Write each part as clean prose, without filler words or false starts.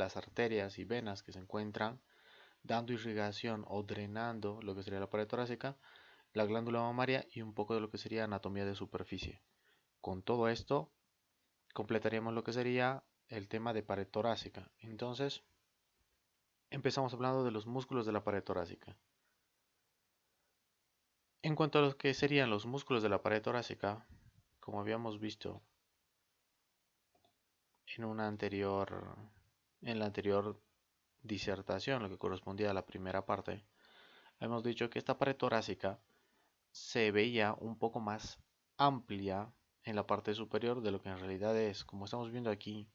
las arterias y venas que se encuentran dando irrigación o drenando lo que sería la pared torácica, la glándula mamaria y un poco de lo que sería anatomía de superficie. Con todo esto completaríamos lo que sería el tema de pared torácica. Entonces, empezamos hablando de los músculos de la pared torácica. En cuanto a los que serían los músculos de la pared torácica, como habíamos visto en en la anterior disertación, lo que correspondía a la primera parte, hemos dicho que esta pared torácica se veía un poco más amplia en la parte superior de lo que en realidad es. Como estamos viendo aquí,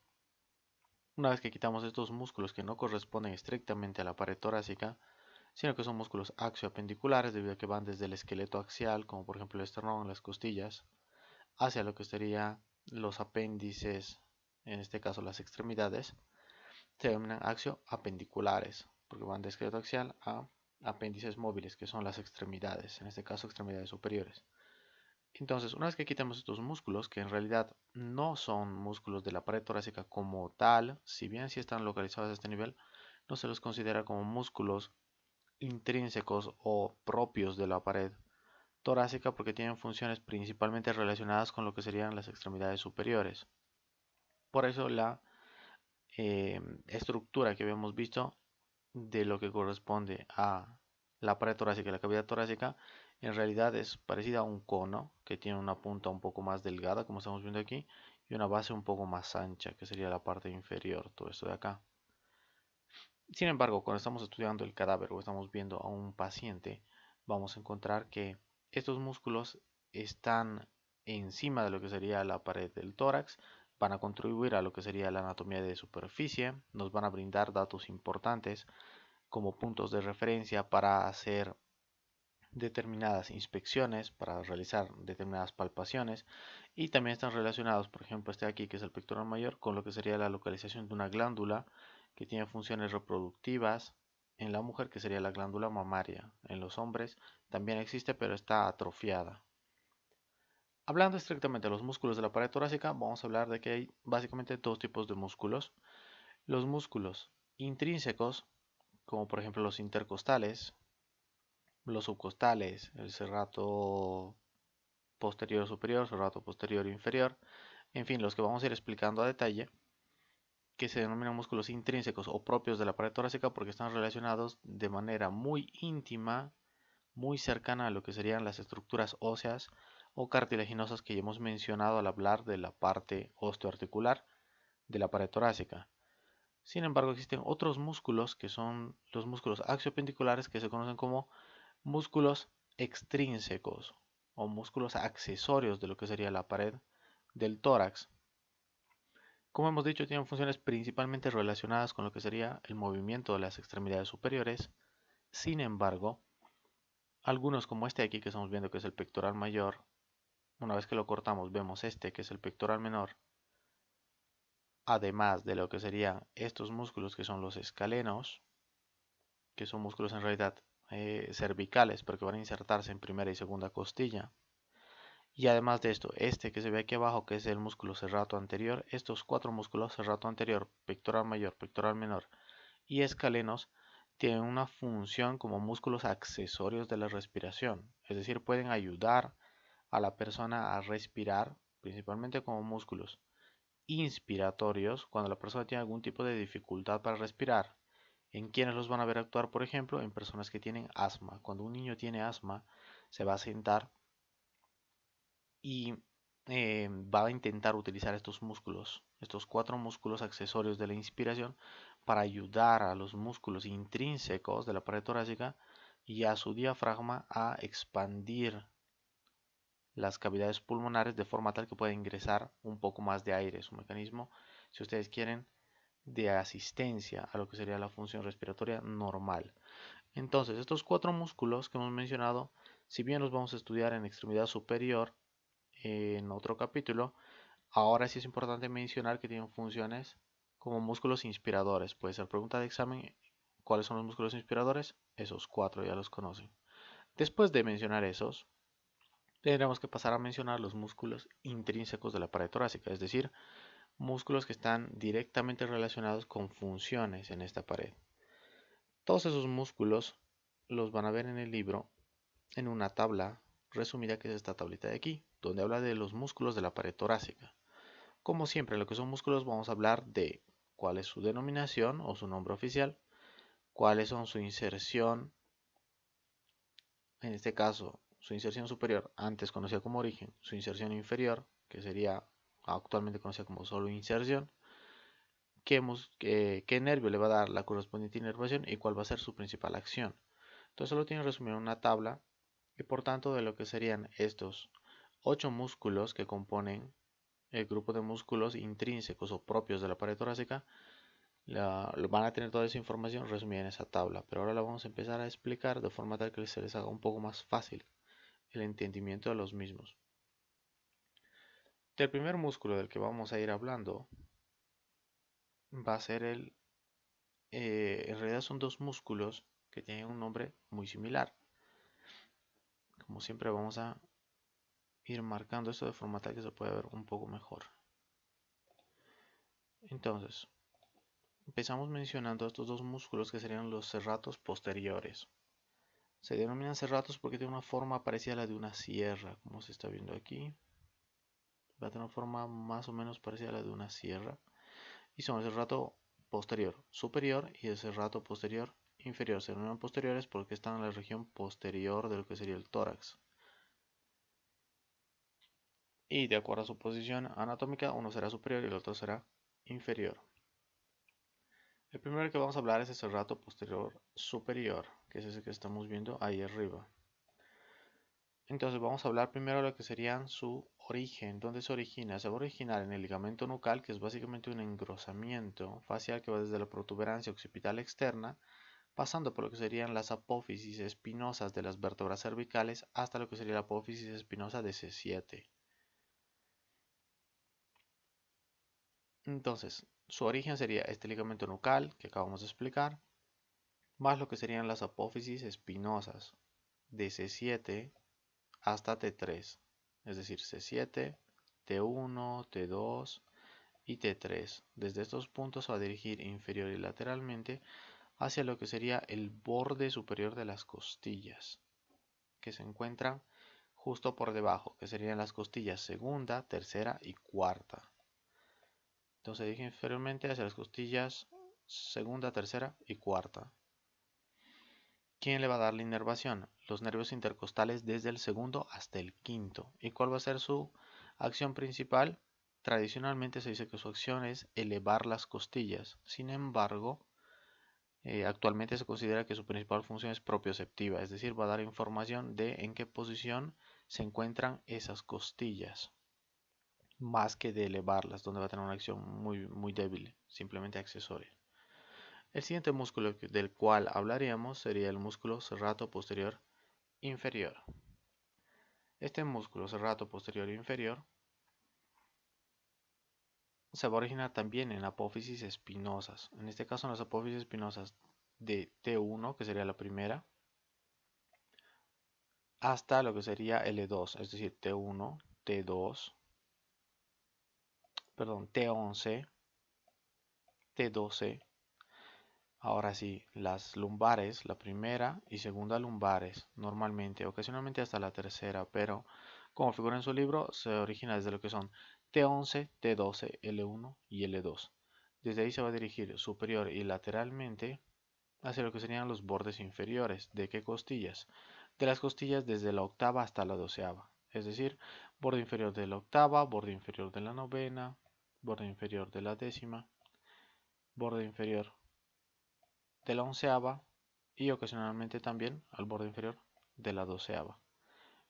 una vez que quitamos estos músculos que no corresponden estrictamente a la pared torácica, sino que son músculos axioapendiculares debido a que van desde el esqueleto axial, como por ejemplo el esternón, las costillas, hacia lo que serían los apéndices, en este caso las extremidades, se denominan axioapendiculares, porque van de esqueleto axial a apéndices móviles, que son las extremidades, en este caso extremidades superiores. Entonces, una vez que quitamos estos músculos, que en realidad no son músculos de la pared torácica como tal, si bien sí están localizados a este nivel, no se los considera como músculos intrínsecos o propios de la pared torácica porque tienen funciones principalmente relacionadas con lo que serían las extremidades superiores. Por eso la estructura que habíamos visto de lo que corresponde a la pared torácica y la cavidad torácica en realidad es parecida a un cono que tiene una punta un poco más delgada como estamos viendo aquí y una base un poco más ancha que sería la parte inferior, todo esto de acá. Sin embargo, cuando estamos estudiando el cadáver o estamos viendo a un paciente, vamos a encontrar que estos músculos están encima de lo que sería la pared del tórax, van a contribuir a lo que sería la anatomía de superficie, nos van a brindar datos importantes como puntos de referencia para hacer determinadas inspecciones, para realizar determinadas palpaciones y también están relacionados, por ejemplo, este aquí que es el pectoral mayor, con lo que sería la localización de una glándula que tiene funciones reproductivas en la mujer, que sería la glándula mamaria. En los hombres también existe, pero está atrofiada. Hablando estrictamente de los músculos de la pared torácica, vamos a hablar de que hay básicamente dos tipos de músculos. Los músculos intrínsecos, como por ejemplo los intercostales, los subcostales, el serrato posterior superior, serrato posterior inferior, en fin, los que vamos a ir explicando a detalle, que se denominan músculos intrínsecos o propios de la pared torácica porque están relacionados de manera muy íntima, muy cercana a lo que serían las estructuras óseas o cartilaginosas que ya hemos mencionado al hablar de la parte osteoarticular de la pared torácica. Sin embargo, existen otros músculos que son los músculos axiopendiculares que se conocen como músculos extrínsecos o músculos accesorios de lo que sería la pared del tórax. Como hemos dicho, tienen funciones principalmente relacionadas con lo que sería el movimiento de las extremidades superiores. Sin embargo, algunos como este aquí que estamos viendo que es el pectoral mayor, una vez que lo cortamos vemos este que es el pectoral menor, además de lo que serían estos músculos que son los escalenos, que son músculos en realidad cervicales porque van a insertarse en primera y segunda costilla. Y además de esto, este que se ve aquí abajo, que es el músculo serrato anterior, estos cuatro músculos, serrato anterior, pectoral mayor, pectoral menor y escalenos, tienen una función como músculos accesorios de la respiración. Es decir, pueden ayudar a la persona a respirar, principalmente como músculos inspiratorios, cuando la persona tiene algún tipo de dificultad para respirar. ¿En quiénes los van a ver actuar? Por ejemplo, en personas que tienen asma. Cuando un niño tiene asma, se va a sentar y va a intentar utilizar estos músculos, estos cuatro músculos accesorios de la inspiración, para ayudar a los músculos intrínsecos de la pared torácica y a su diafragma a expandir las cavidades pulmonares de forma tal que pueda ingresar un poco más de aire. Es un mecanismo, si ustedes quieren, de asistencia a lo que sería la función respiratoria normal. Entonces, estos cuatro músculos que hemos mencionado, si bien los vamos a estudiar en extremidad superior, en otro capítulo, ahora sí es importante mencionar que tienen funciones como músculos inspiradores. Puede ser pregunta de examen, ¿cuáles son los músculos inspiradores? Esos cuatro ya los conocen. Después de mencionar esos, tendremos que pasar a mencionar los músculos intrínsecos de la pared torácica, es decir, músculos que están directamente relacionados con funciones en esta pared. Todos esos músculos los van a ver en el libro en una tabla resumida que es esta tablita de aquí, donde habla de los músculos de la pared torácica. Como siempre, en lo que son músculos vamos a hablar de cuál es su denominación o su nombre oficial, cuáles son su inserción, en este caso su inserción superior, antes conocida como origen, su inserción inferior, que sería actualmente conocida como solo inserción, qué nervio le va a dar la correspondiente inervación y cuál va a ser su principal acción. Entonces solo tiene resumido en una tabla y por tanto de lo que serían estos 8 músculos que componen el grupo de músculos intrínsecos o propios de la pared torácica, van a tener toda esa información resumida en esa tabla, pero ahora la vamos a empezar a explicar de forma tal que se les haga un poco más fácil el entendimiento de los mismos. El primer músculo del que vamos a ir hablando va a ser en realidad son dos músculos que tienen un nombre muy similar. Como siempre vamos a ir marcando esto de forma tal que se pueda ver un poco mejor. Entonces, empezamos mencionando estos dos músculos que serían los serratos posteriores. Se denominan serratos porque tienen una forma parecida a la de una sierra, como se está viendo aquí. Va a tener una forma más o menos parecida a la de una sierra. Y son el serrato posterior superior y el serrato posterior inferior. Se denominan posteriores porque están en la región posterior de lo que sería el tórax. Y de acuerdo a su posición anatómica, uno será superior y el otro será inferior. El primero que vamos a hablar es el serrato posterior superior, que es ese que estamos viendo ahí arriba. Entonces vamos a hablar primero de lo que serían su origen. ¿Dónde se origina? Se va a originar en el ligamento nucal, que es básicamente un engrosamiento facial que va desde la protuberancia occipital externa, pasando por lo que serían las apófisis espinosas de las vértebras cervicales hasta lo que sería la apófisis espinosa de C7. Entonces, su origen sería este ligamento nucal que acabamos de explicar, más lo que serían las apófisis espinosas de C7 hasta T3, es decir, C7, T1, T2 y T3. Desde estos puntos se va a dirigir inferior y lateralmente hacia lo que sería el borde superior de las costillas, que se encuentran justo por debajo, que serían las costillas segunda, tercera y cuarta. Entonces dirige inferiormente hacia las costillas segunda, tercera y cuarta. ¿Quién le va a dar la inervación? Los nervios intercostales desde el segundo hasta el quinto. ¿Y cuál va a ser su acción principal? Tradicionalmente se dice que su acción es elevar las costillas. Sin embargo, actualmente se considera que su principal función es propioceptiva, es decir, va a dar información de en qué posición se encuentran esas costillas, más que de elevarlas, donde va a tener una acción muy débil, simplemente accesoria. El siguiente músculo del cual hablaríamos sería el músculo serrato posterior inferior. Este músculo serrato posterior inferior se va a originar también en apófisis espinosas. En este caso en las apófisis espinosas de T1, que sería la primera, hasta lo que sería L2, es decir, T1, T2, perdón, T11, T12. Ahora sí, las lumbares, la primera y segunda lumbares, normalmente, ocasionalmente hasta la tercera, pero como figura en su libro, se origina desde lo que son T11, T12, L1 y L2. Desde ahí se va a dirigir superior y lateralmente hacia lo que serían los bordes inferiores. ¿De qué costillas? De las costillas desde la octava hasta la doceava. Es decir, borde inferior de la octava, borde inferior de la novena, borde inferior de la décima, borde inferior de la onceava y ocasionalmente también al borde inferior de la doceava.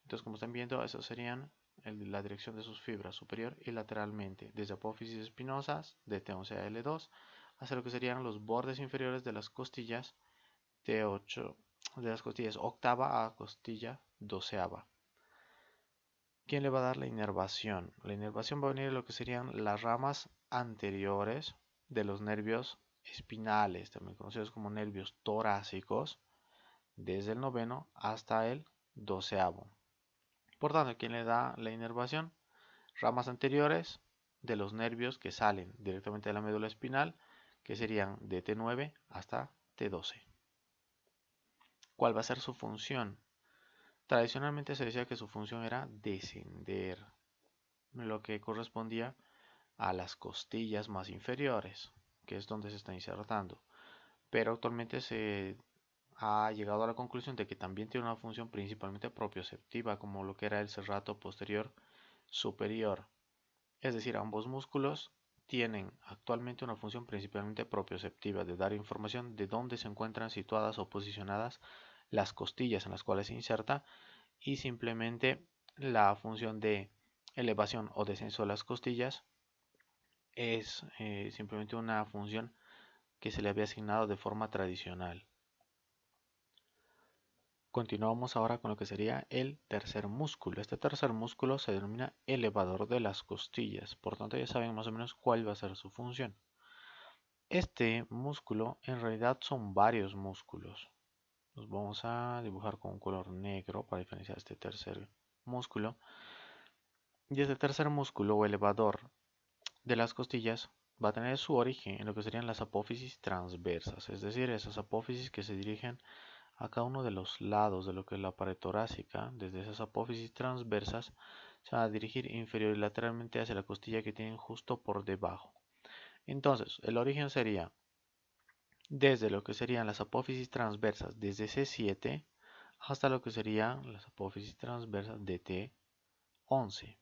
Entonces, como están viendo, esas serían la dirección de sus fibras superior y lateralmente, desde apófisis espinosas de T11 a L2 hacia lo que serían los bordes inferiores de las costillas T8, de las costillas octava a costilla doceava. ¿Quién le va a dar la inervación? La inervación va a venir de lo que serían las ramas anteriores de los nervios espinales, también conocidos como nervios torácicos, desde el noveno hasta el doceavo. Por tanto, ¿quién le da la inervación? Ramas anteriores de los nervios que salen directamente de la médula espinal, que serían de T9 hasta T12. ¿Cuál va a ser su función? Tradicionalmente se decía que su función era descender, lo que correspondía a las costillas más inferiores, que es donde se está insertando. Pero actualmente se ha llegado a la conclusión de que también tiene una función principalmente propioceptiva, como lo que era el serrato posterior superior. Es decir, ambos músculos tienen actualmente una función principalmente propioceptiva, de dar información de dónde se encuentran situadas o posicionadas las costillas en las cuales se inserta, y simplemente la función de elevación o descenso de las costillas es simplemente una función que se le había asignado de forma tradicional. Continuamos ahora con lo que sería el tercer músculo. Este tercer músculo se denomina elevador de las costillas, por tanto ya saben más o menos cuál va a ser su función. Este músculo en realidad son varios músculos. Los vamos a dibujar con un color negro para diferenciar este tercer músculo. Y este tercer músculo o elevador de las costillas va a tener su origen en lo que serían las apófisis transversas, es decir, esas apófisis que se dirigen a cada uno de los lados de lo que es la pared torácica. Desde esas apófisis transversas se van a dirigir inferior y lateralmente hacia la costilla que tienen justo por debajo. Entonces, el origen sería desde lo que serían las apófisis transversas desde C7 hasta lo que serían las apófisis transversas de T11.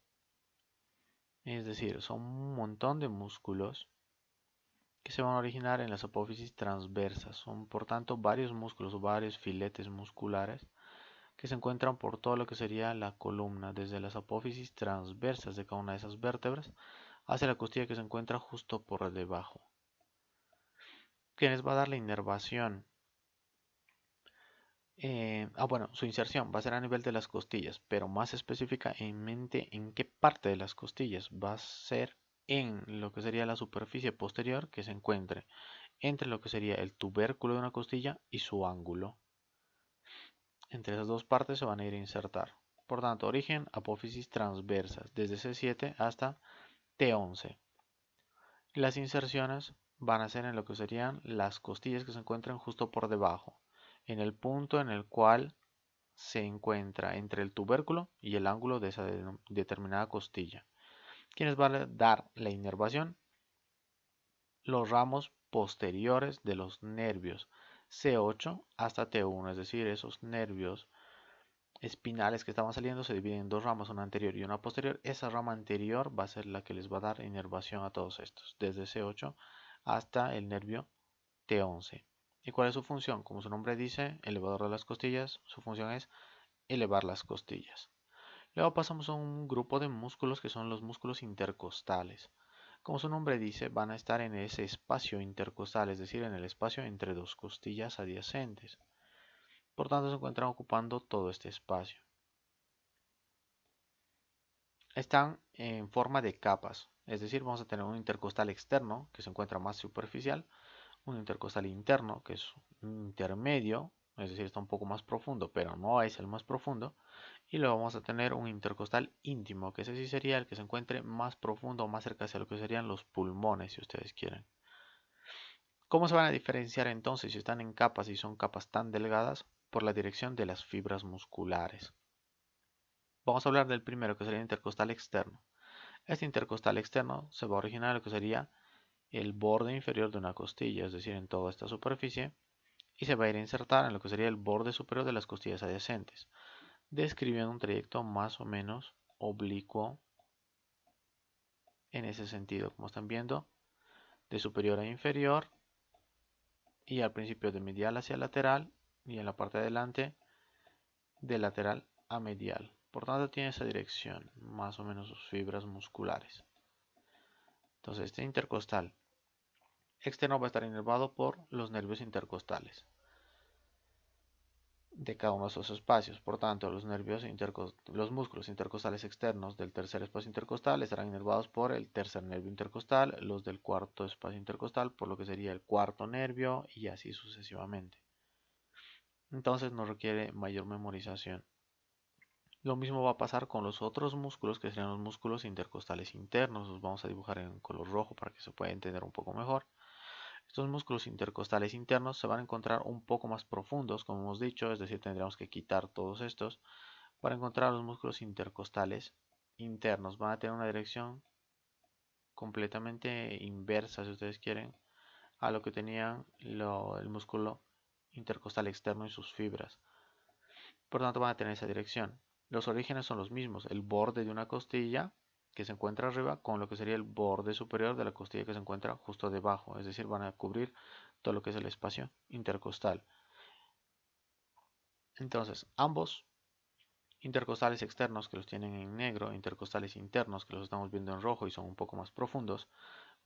Es decir, son un montón de músculos que se van a originar en las apófisis transversas. Son por tanto varios músculos o varios filetes musculares que se encuentran por todo lo que sería la columna, desde las apófisis transversas de cada una de esas vértebras hacia la costilla que se encuentra justo por debajo. ¿Qué les va a dar la inervación? Bueno, su inserción va a ser a nivel de las costillas, pero más específicamente en qué parte de las costillas. Va a ser en lo que sería la superficie posterior que se encuentre entre lo que sería el tubérculo de una costilla y su ángulo. Entre esas dos partes se van a ir a insertar. Por tanto, origen, apófisis transversas, desde C7 hasta T11. Las inserciones van a ser en lo que serían las costillas que se encuentran justo por debajo, en el punto en el cual se encuentra entre el tubérculo y el ángulo de esa determinada costilla. ¿Quiénes van a dar la inervación? Los ramos posteriores de los nervios C8 hasta T1, es decir, esos nervios espinales que estaban saliendo se dividen en dos ramas, una anterior y una posterior. Esa rama anterior va a ser la que les va a dar inervación a todos estos, desde C8 hasta el nervio T11. ¿Y cuál es su función? Como su nombre dice, elevador de las costillas, su función es elevar las costillas. Luego pasamos a un grupo de músculos que son los músculos intercostales. Como su nombre dice, van a estar en ese espacio intercostal, es decir, en el espacio entre dos costillas adyacentes. Por tanto, se encuentran ocupando todo este espacio. Están en forma de capas, es decir, vamos a tener un intercostal externo que se encuentra más superficial, un intercostal interno que es un intermedio, es decir, está un poco más profundo, pero no es el más profundo, y luego vamos a tener un intercostal íntimo, que ese sí sería el que se encuentre más profundo o más cerca hacia lo que serían los pulmones, si ustedes quieren. ¿Cómo se van a diferenciar entonces si están en capas y son capas tan delgadas? Por la dirección de las fibras musculares. Vamos a hablar del primero, que sería el intercostal externo. Este intercostal externo se va a originar en lo que sería el borde inferior de una costilla, es decir, en toda esta superficie, y se va a ir a insertar en lo que sería el borde superior de las costillas adyacentes, describiendo un trayecto más o menos oblicuo en ese sentido, como están viendo, de superior a inferior, y al principio de medial hacia lateral, y en la parte de adelante de lateral a medial. Por tanto, tiene esa dirección, más o menos sus fibras musculares. Entonces, este intercostal externo va a estar inervado por los nervios intercostales de cada uno de esos espacios. Por tanto, los músculos intercostales externos del tercer espacio intercostal estarán inervados por el tercer nervio intercostal, los del cuarto espacio intercostal por lo que sería el cuarto nervio, y así sucesivamente. Entonces no requiere mayor memorización. Lo mismo va a pasar con los otros músculos que serían los músculos intercostales internos. Los vamos a dibujar en color rojo para que se pueda entender un poco mejor. Estos músculos intercostales internos se van a encontrar un poco más profundos, como hemos dicho, es decir, tendríamos que quitar todos estos para encontrar los músculos intercostales internos. Van a tener una dirección completamente inversa, si ustedes quieren, a lo que tenían el músculo intercostal externo y sus fibras. Por lo tanto, van a tener esa dirección. Los orígenes son los mismos, el borde de una costilla que se encuentra arriba con lo que sería el borde superior de la costilla que se encuentra justo debajo, es decir, van a cubrir todo lo que es el espacio intercostal. Entonces, ambos intercostales externos que los tienen en negro, intercostales internos que los estamos viendo en rojo y son un poco más profundos,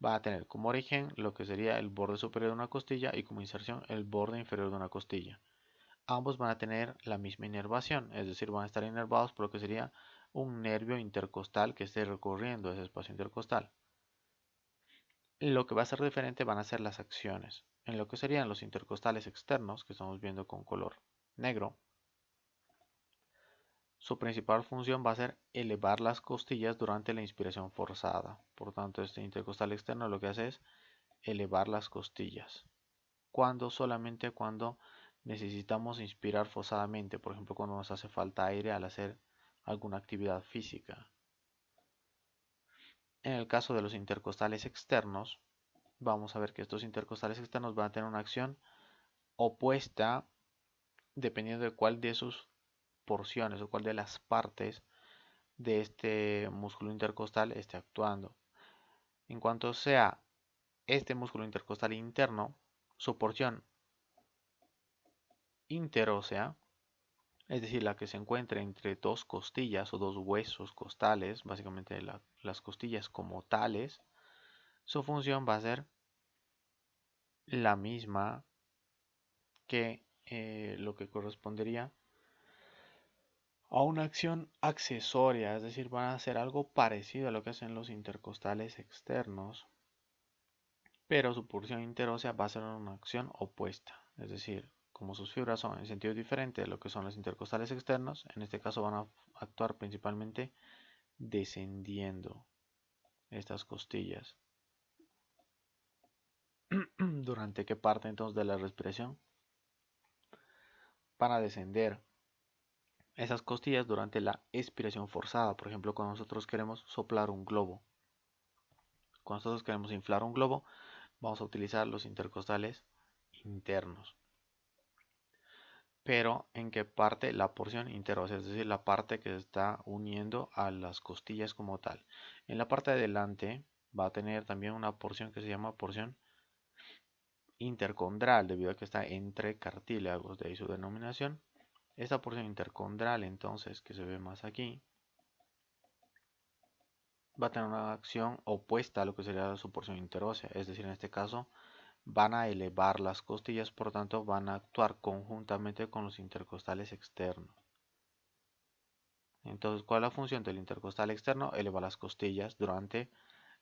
va a tener como origen lo que sería el borde superior de una costilla y como inserción el borde inferior de una costilla. Ambos van a tener la misma inervación, es decir, van a estar inervados por lo que sería un nervio intercostal que esté recorriendo ese espacio intercostal. Lo que va a ser diferente van a ser las acciones. En lo que serían los intercostales externos, que estamos viendo con color negro, su principal función va a ser elevar las costillas durante la inspiración forzada. Por tanto, este intercostal externo lo que hace es elevar las costillas. Solamente cuando necesitamos inspirar forzadamente, por ejemplo, cuando nos hace falta aire al hacer alguna actividad física. En el caso de los intercostales externos, vamos a ver que estos intercostales externos van a tener una acción opuesta dependiendo de cuál de sus porciones o cuál de las partes de este músculo intercostal esté actuando. En cuanto sea este músculo intercostal interno, su porción interósea, es decir, la que se encuentra entre dos costillas o dos huesos costales, básicamente las costillas como tales, su función va a ser la misma que lo que correspondería a una acción accesoria, es decir, van a hacer algo parecido a lo que hacen los intercostales externos, pero su porción interósea va a ser una acción opuesta, es decir, como sus fibras son en sentido diferente de lo que son los intercostales externos, en este caso van a actuar principalmente descendiendo estas costillas. ¿Durante qué parte entonces de la respiración? Van a descender esas costillas durante la expiración forzada. Por ejemplo, cuando nosotros queremos soplar un globo. Cuando nosotros queremos inflar un globo, vamos a utilizar los intercostales internos. Pero ¿en qué parte? La porción interósea, es decir, la parte que se está uniendo a las costillas como tal. En la parte de delante va a tener también una porción que se llama porción intercondral, debido a que está entre cartílagos, de ahí su denominación. Esta porción intercondral, entonces, que se ve más aquí, va a tener una acción opuesta a lo que sería su porción interósea, es decir, en este caso van a elevar las costillas, por tanto van a actuar conjuntamente con los intercostales externos. Entonces, ¿cuál es la función del intercostal externo? Elevar las costillas durante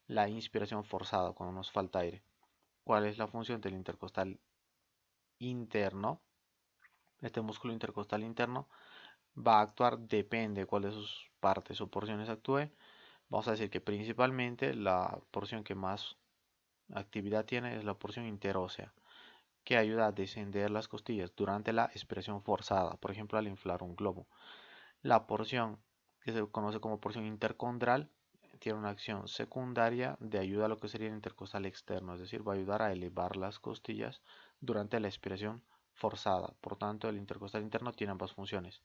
la inspiración forzada, cuando nos falta aire. ¿Cuál es la función del intercostal interno? Este músculo intercostal interno va a actuar, depende de cuál de sus partes o porciones actúe. Vamos a decir que principalmente la porción que más actividad tiene es la porción interósea, que ayuda a descender las costillas durante la expiración forzada, por ejemplo al inflar un globo. La porción que se conoce como porción intercondral tiene una acción secundaria de ayuda a lo que sería el intercostal externo, es decir, va a ayudar a elevar las costillas durante la expiración forzada. Por tanto, el intercostal interno tiene ambas funciones.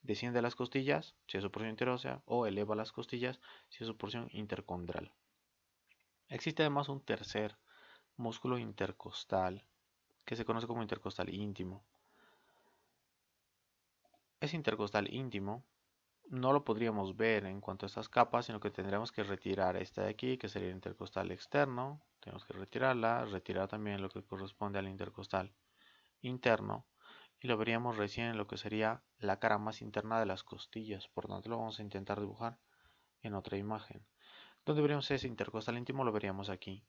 Desciende las costillas si es su porción interósea o eleva las costillas si es su porción intercondral. Existe además un tercer músculo intercostal que se conoce como intercostal íntimo. Ese intercostal íntimo no lo podríamos ver en cuanto a estas capas, sino que tendríamos que retirar esta de aquí, que sería el intercostal externo. Tenemos que retirarla, retirar también lo que corresponde al intercostal interno. Y lo veríamos recién en lo que sería la cara más interna de las costillas. Por tanto, lo vamos a intentar dibujar en otra imagen. ¿Dónde veríamos ese intercostal íntimo? Lo veríamos aquí.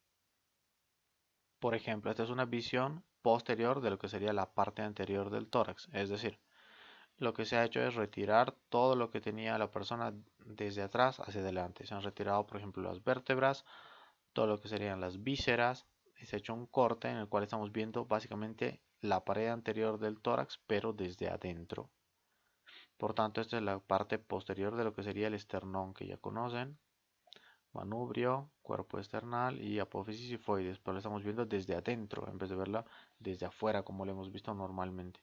Por ejemplo, esta es una visión posterior de lo que sería la parte anterior del tórax. Es decir, lo que se ha hecho es retirar todo lo que tenía la persona desde atrás hacia adelante. Se han retirado, por ejemplo, las vértebras, todo lo que serían las vísceras. Se ha hecho un corte en el cual estamos viendo básicamente la pared anterior del tórax, pero desde adentro. Por tanto, esta es la parte posterior de lo que sería el esternón que ya conocen. Manubrio, cuerpo esternal y apófisis sifoides, pero lo estamos viendo desde adentro en vez de verla desde afuera como lo hemos visto normalmente.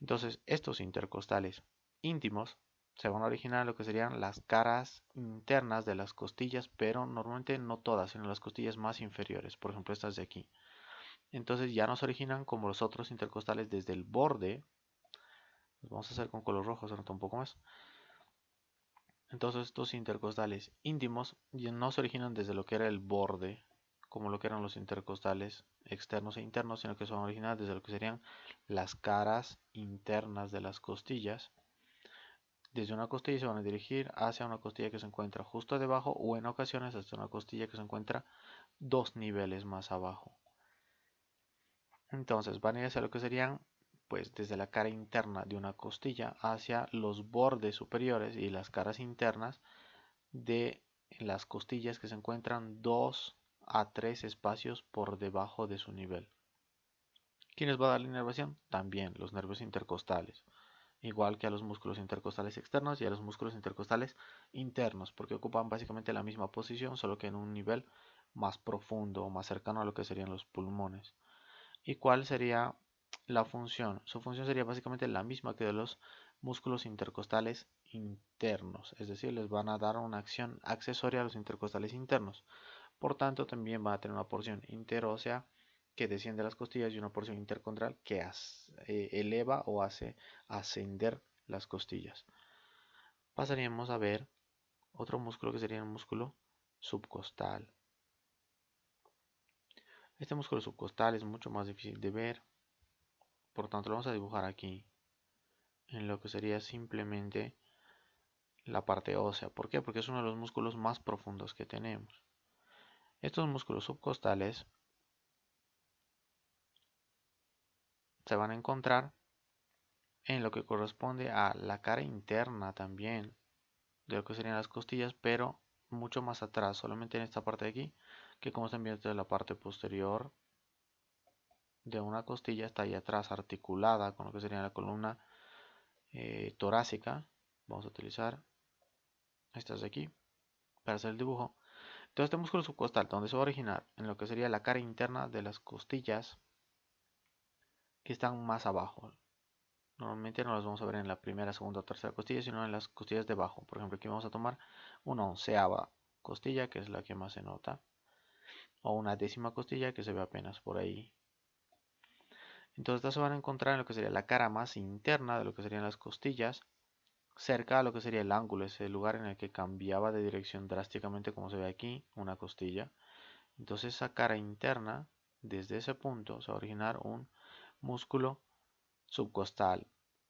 Entonces, estos intercostales íntimos se van a originar en lo que serían las caras internas de las costillas, pero normalmente no todas, sino las costillas más inferiores, por ejemplo estas de aquí. Entonces ya no se originan como los otros intercostales desde el borde. Los vamos a hacer con color rojo, se nota un poco más. Entonces estos intercostales íntimos ya no se originan desde lo que era el borde, como lo que eran los intercostales externos e internos, sino que son originados desde lo que serían las caras internas de las costillas. Desde una costilla se van a dirigir hacia una costilla que se encuentra justo debajo o en ocasiones hasta una costilla que se encuentra 2 niveles más abajo. Entonces van a ir hacia lo que serían pues desde la cara interna de una costilla hacia los bordes superiores y las caras internas de las costillas que se encuentran 2 a 3 espacios por debajo de su nivel. ¿Quiénes va a dar la inervación? También los nervios intercostales, igual que a los músculos intercostales externos y a los músculos intercostales internos, porque ocupan básicamente la misma posición, solo que en un nivel más profundo o más cercano a lo que serían los pulmones. ¿Y cuál sería la función? Su función sería básicamente la misma que de los músculos intercostales internos, es decir, les van a dar una acción accesoria a los intercostales internos. Por tanto, también van a tener una porción interósea que desciende a las costillas y una porción intercondral que eleva o hace ascender las costillas. Pasaríamos a ver otro músculo que sería el músculo subcostal. Este músculo subcostal es mucho más difícil de ver, por tanto lo vamos a dibujar aquí en lo que sería simplemente la parte ósea. ¿Por qué? Porque es uno de los músculos más profundos que tenemos. Estos músculos subcostales se van a encontrar en lo que corresponde a la cara interna también de lo que serían las costillas, pero mucho más atrás, solamente en esta parte de aquí, que como están viendo, la parte posterior de una costilla está ahí atrás, articulada con lo que sería la columna torácica. Vamos a utilizar estas de aquí para hacer el dibujo. Entonces este músculo subcostal, donde se va a originar en lo que sería la cara interna de las costillas que están más abajo. Normalmente no las vamos a ver en la primera, segunda o tercera costilla, sino en las costillas de abajo. Por ejemplo, aquí vamos a tomar una onceava costilla, que es la que más se nota, o una décima costilla que se ve apenas por ahí. Entonces estas se van a encontrar en lo que sería la cara más interna de lo que serían las costillas, cerca a lo que sería el ángulo, ese lugar en el que cambiaba de dirección drásticamente, como se ve aquí, una costilla. Entonces esa cara interna, desde ese punto, se va a originar un músculo subcostal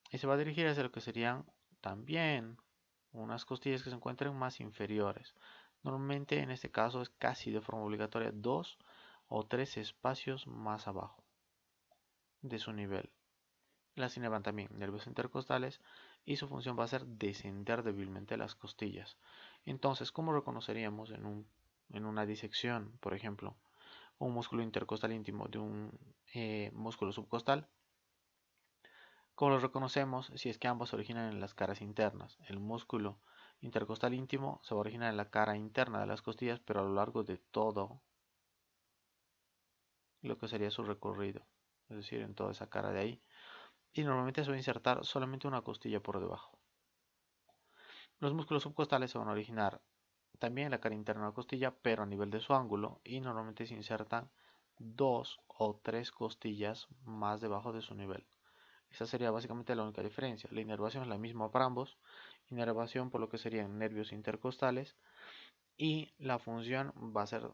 y se va a dirigir hacia lo que serían también unas costillas que se encuentran más inferiores. Normalmente en este caso es casi de forma obligatoria 2 o 3 espacios más abajo de su nivel. Las inervan también nervios intercostales y su función va a ser descender débilmente las costillas. Entonces, ¿cómo reconoceríamos en una disección, por ejemplo, un músculo intercostal íntimo de un músculo subcostal? ¿Cómo lo reconocemos? Si es que ambos se originan en las caras internas. El músculo intercostal íntimo se va a originar en la cara interna de las costillas, pero a lo largo de todo lo que sería su recorrido, es decir, en toda esa cara de ahí. Y normalmente se va a insertar solamente una costilla por debajo. Los músculos subcostales se van a originar también en la cara interna de la costilla, pero a nivel de su ángulo, y normalmente se insertan 2 o 3 costillas más debajo de su nivel. Esa sería básicamente la única diferencia. La inervación es la misma para ambos. Inervación por lo que serían nervios intercostales. Y la función va a ser,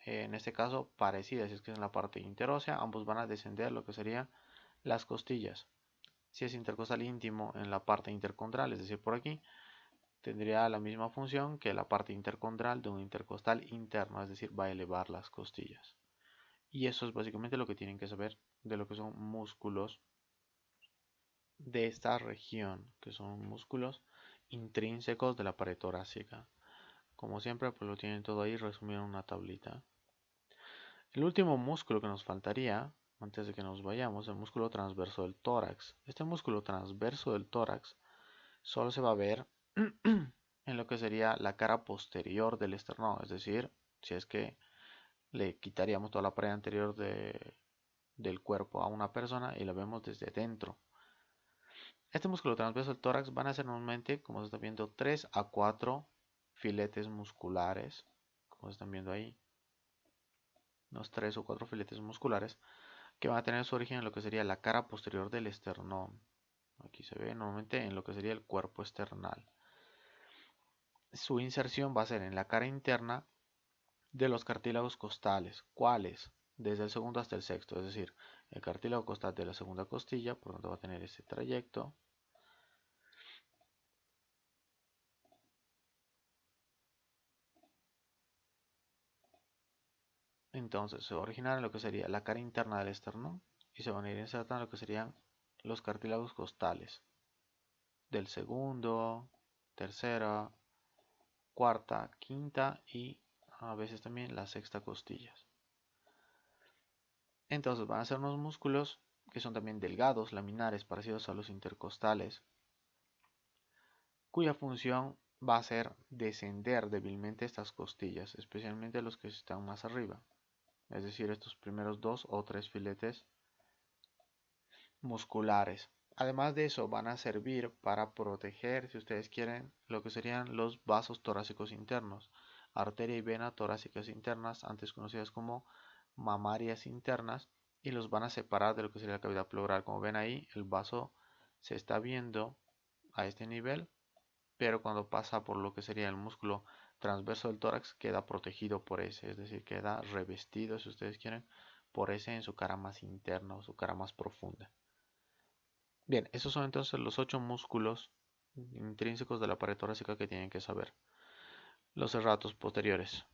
en este caso, parecida. Si es que es en la parte interósea, ambos van a descender lo que serían las costillas. Si es intercostal íntimo en la parte intercondral, es decir, por aquí, tendría la misma función que la parte intercondral de un intercostal interno, es decir, va a elevar las costillas. Y eso es básicamente lo que tienen que saber de lo que son músculos de esta región, que son músculos intrínsecos de la pared torácica. Como siempre, pues lo tienen todo ahí resumido en una tablita. El último músculo que nos faltaría, antes de que nos vayamos, el músculo transverso del tórax. Este músculo transverso del tórax solo se va a ver en lo que sería la cara posterior del esternón, es decir, si es que le quitaríamos toda la pared anterior del cuerpo a una persona y la vemos desde dentro. Este músculo transverso del tórax van a ser normalmente, como se está viendo, 3 a 4 filetes musculares, como se están viendo ahí, unos 3 o 4 filetes musculares que van a tener su origen en lo que sería la cara posterior del esternón. Aquí se ve normalmente en lo que sería el cuerpo esternal. Su inserción va a ser en la cara interna de los cartílagos costales. ¿Cuáles? Desde el segundo hasta el sexto, es decir, el cartílago costal de la segunda costilla, por lo tanto va a tener ese trayecto. Entonces se va a originar en lo que sería la cara interna del esternón y se van a ir insertando en lo que serían los cartílagos costales del segundo, tercera, cuarta, quinta y a veces también la sexta costillas. Entonces van a ser unos músculos que son también delgados, laminares, parecidos a los intercostales, cuya función va a ser descender débilmente estas costillas, especialmente los que están más arriba, es decir, estos primeros 2 o 3 filetes musculares. Además de eso, van a servir para proteger, si ustedes quieren, lo que serían los vasos torácicos internos, arteria y vena torácicas internas, antes conocidas como mamarias internas, y los van a separar de lo que sería la cavidad pleural. Como ven ahí, el vaso se está viendo a este nivel, pero cuando pasa por lo que sería el músculo transverso del tórax, queda protegido por ese, es decir, queda revestido, si ustedes quieren, por ese en su cara más interna o su cara más profunda. Bien, esos son entonces los 8 músculos intrínsecos de la pared torácica que tienen que saber. Los serratos posteriores.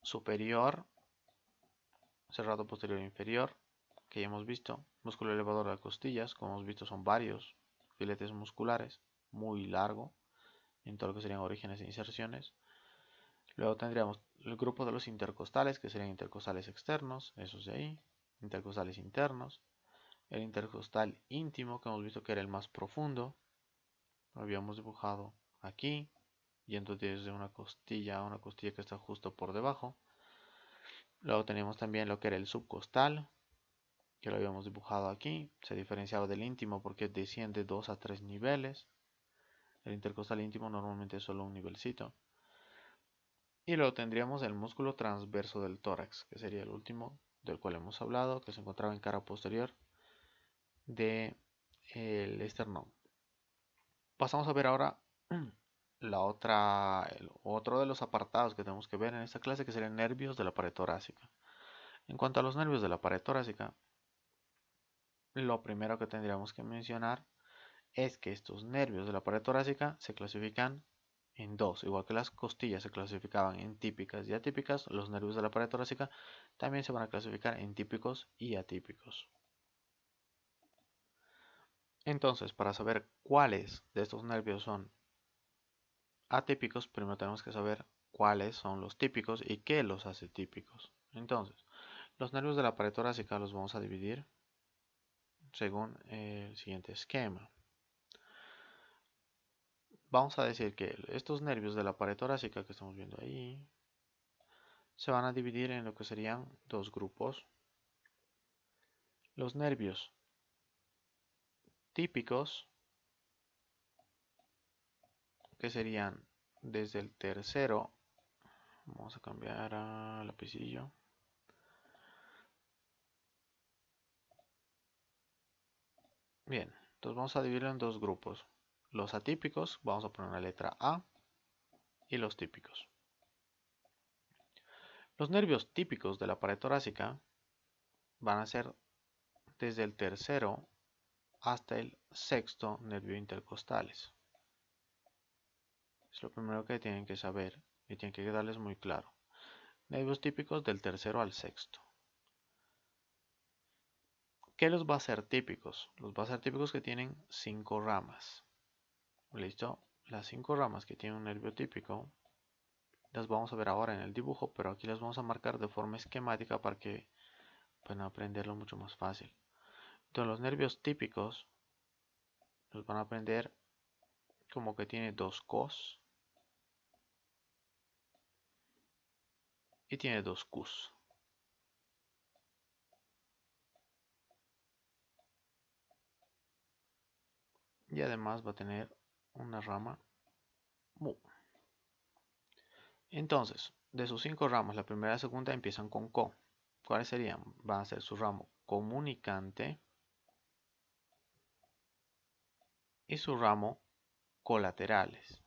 Superior, serrato posterior inferior, que ya hemos visto. Músculo elevador de las costillas, como hemos visto son varios filetes musculares, muy largo, en todo lo que serían orígenes e inserciones. Luego tendríamos el grupo de los intercostales, que serían intercostales externos, esos de ahí, intercostales internos. El intercostal íntimo, que hemos visto que era el más profundo, lo habíamos dibujado aquí, yendo desde una costilla a una costilla que está justo por debajo. Luego tenemos también lo que era el subcostal, que lo habíamos dibujado aquí. Se diferenciaba del íntimo porque desciende 2 a 3 niveles. El intercostal íntimo normalmente es solo un nivelcito. Y luego tendríamos el músculo transverso del tórax, que sería el último del cual hemos hablado, que se encontraba en cara posterior del esternón. Pasamos a ver ahora el otro de los apartados que tenemos que ver en esta clase, que serían nervios de la pared torácica. En cuanto a los nervios de la pared torácica, lo primero que tendríamos que mencionar es que estos nervios de la pared torácica se clasifican en dos. Igual que las costillas se clasificaban en típicas y atípicas, los nervios de la pared torácica también se van a clasificar en típicos y atípicos. Entonces, para saber cuáles de estos nervios son atípicos, primero tenemos que saber cuáles son los típicos y qué los hace típicos. Entonces, los nervios de la pared torácica los vamos a dividir según el siguiente esquema. Vamos a decir que estos nervios de la pared torácica que estamos viendo ahí se van a dividir en lo que serían dos grupos. Los nervios típicos, que serían desde el tercero, vamos a cambiar a lapicillo, bien, entonces vamos a dividirlo en dos grupos. Los atípicos, vamos a poner la letra A, y los típicos. Los nervios típicos de la pared torácica van a ser desde el tercero hasta el sexto nervio intercostales. Es lo primero que tienen que saber y tienen que quedarles muy claro. Nervios típicos del tercero al sexto. ¿Qué los va a hacer típicos? Los va a hacer típicos que tienen 5 ramas. ¿Listo? Las 5 ramas que tiene un nervio típico las vamos a ver ahora en el dibujo, pero aquí las vamos a marcar de forma esquemática para que puedan aprenderlo mucho más fácil. Entonces los nervios típicos los van a aprender como que tiene 2 cos y tiene 2 cus. Y además va a tener una rama mu. Entonces, de sus 5 ramas, la primera y la segunda empiezan con co. ¿Cuáles serían? Van a ser su ramo comunicante y su ramo colaterales.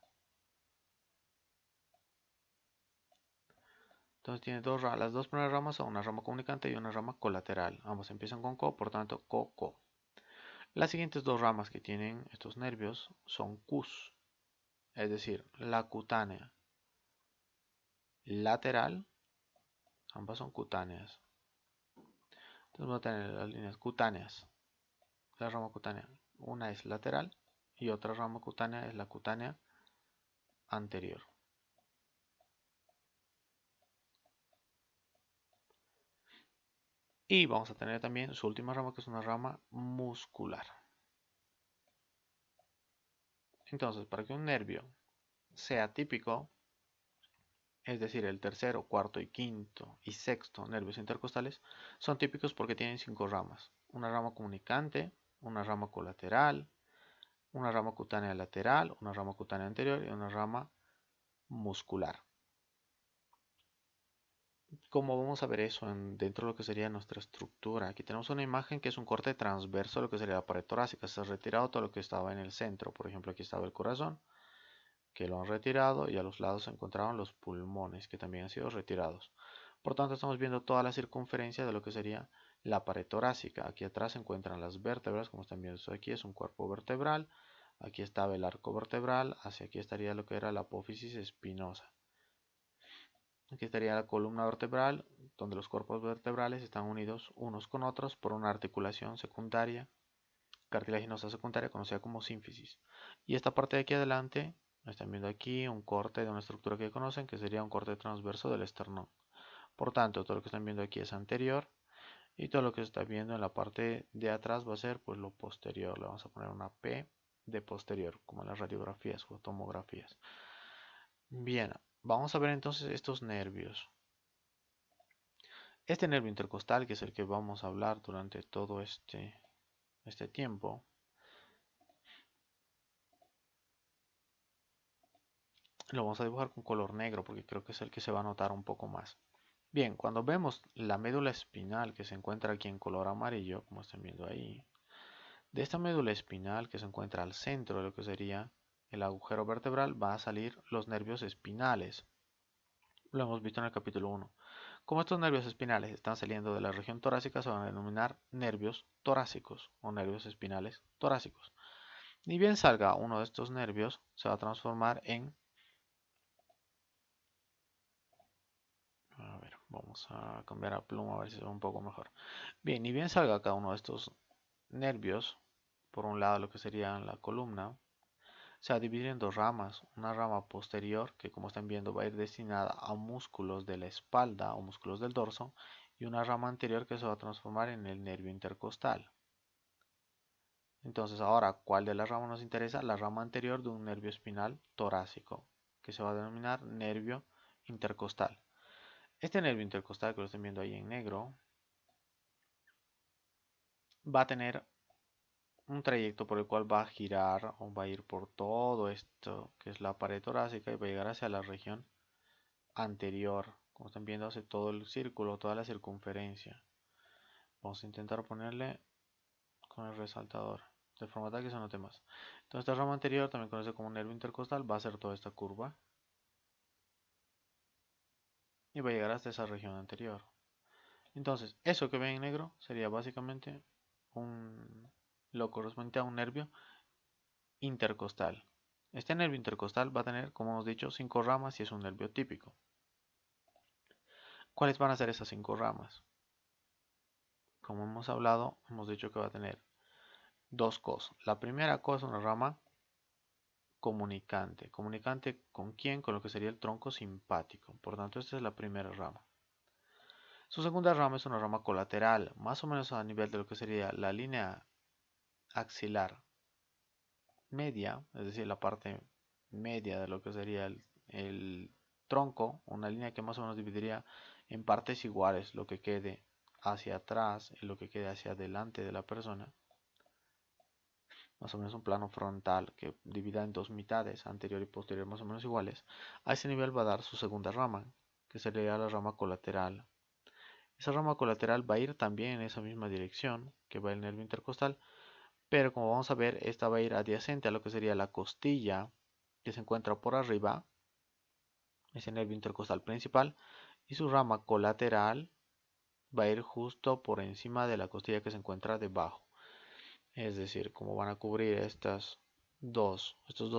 Entonces tiene las dos primeras ramas son una rama comunicante y una rama colateral. Ambos empiezan con co, por tanto, co. Las siguientes dos ramas que tienen estos nervios son cus, es decir, la cutánea lateral, ambas son cutáneas. Entonces vamos a tener las líneas cutáneas, la rama cutánea, una es lateral y otra rama cutánea es la cutánea anterior. Y vamos a tener también su última rama, que es una rama muscular. Entonces, para que un nervio sea típico, es decir, el tercero, cuarto y quinto y sexto nervios intercostales, son típicos porque tienen 5 ramas. Una rama comunicante, una rama colateral, una rama cutánea lateral, una rama cutánea anterior y una rama muscular. ¿Cómo vamos a ver eso dentro de lo que sería nuestra estructura? Aquí tenemos una imagen que es un corte transverso de lo que sería la pared torácica. Se ha retirado todo lo que estaba en el centro. Por ejemplo, aquí estaba el corazón, que lo han retirado, y a los lados se encontraban los pulmones, que también han sido retirados. Por tanto, estamos viendo toda la circunferencia de lo que sería la pared torácica. Aquí atrás se encuentran las vértebras, como están viendo esto aquí, es un cuerpo vertebral. Aquí estaba el arco vertebral, hacia aquí estaría lo que era la apófisis espinosa. Aquí estaría la columna vertebral, donde los cuerpos vertebrales están unidos unos con otros por una articulación secundaria, cartilaginosa secundaria, conocida como sínfisis. Y esta parte de aquí adelante, están viendo aquí un corte de una estructura que conocen, que sería un corte transverso del esternón. Por tanto, todo lo que están viendo aquí es anterior, y todo lo que se está viendo en la parte de atrás va a ser pues lo posterior. Le vamos a poner una P de posterior, como en las radiografías o tomografías. Bien, vamos a ver entonces estos nervios. Este nervio intercostal, que es el que vamos a hablar durante todo este tiempo, lo vamos a dibujar con color negro porque creo que es el que se va a notar un poco más. Bien, cuando vemos la médula espinal que se encuentra aquí en color amarillo, como están viendo ahí, de esta médula espinal que se encuentra al centro de lo que sería el agujero vertebral, va a salir los nervios espinales. Lo hemos visto en el capítulo 1. Como estos nervios espinales están saliendo de la región torácica, se van a denominar nervios torácicos o nervios espinales torácicos. Ni bien salga uno de estos nervios, se va a transformar en... A ver, vamos a cambiar a pluma a ver si se ve un poco mejor. Bien, ni bien salga cada uno de estos nervios, por un lado lo que sería la columna, se va a dividir en dos ramas. Una rama posterior, que como están viendo va a ir destinada a músculos de la espalda o músculos del dorso, y una rama anterior que se va a transformar en el nervio intercostal. Entonces ahora, ¿cuál de las ramas nos interesa? La rama anterior de un nervio espinal torácico, que se va a denominar nervio intercostal. Este nervio intercostal que lo están viendo ahí en negro, va a tener un trayecto por el cual va a girar o va a ir por todo esto que es la pared torácica y va a llegar hacia la región anterior. Como están viendo, hace todo el círculo, toda la circunferencia. Vamos a intentar ponerle con el resaltador, de forma tal que se note más. Entonces esta rama anterior, también conocida como nervio intercostal, va a hacer toda esta curva y va a llegar hasta esa región anterior. Entonces, eso que ven en negro sería básicamente lo correspondiente a un nervio intercostal. Este nervio intercostal va a tener, como hemos dicho, 5 ramas y es un nervio típico. ¿Cuáles van a ser esas 5 ramas? como hemos hablado, hemos dicho que va a tener dos cosas. La primera cosa es una rama comunicante. ¿Comunicante con quién? Con lo que sería el tronco simpático. Por tanto, esta es la primera rama. Su segunda rama es una rama colateral, más o menos a nivel de lo que sería la línea axilar media, es decir, la parte media de lo que sería el tronco, una línea que más o menos dividiría en partes iguales lo que quede hacia atrás y lo que quede hacia adelante de la persona. Más o menos un plano frontal que divida en dos mitades, anterior y posterior más o menos iguales. A ese nivel va a dar su segunda rama, que sería la rama colateral. Esa rama colateral va a ir también en esa misma dirección que va el nervio intercostal, pero como vamos a ver, esta va a ir adyacente a lo que sería la costilla que se encuentra por arriba, ese nervio intercostal principal, y su rama colateral va a ir justo por encima de la costilla que se encuentra debajo. Es decir, como van a cubrir estos dos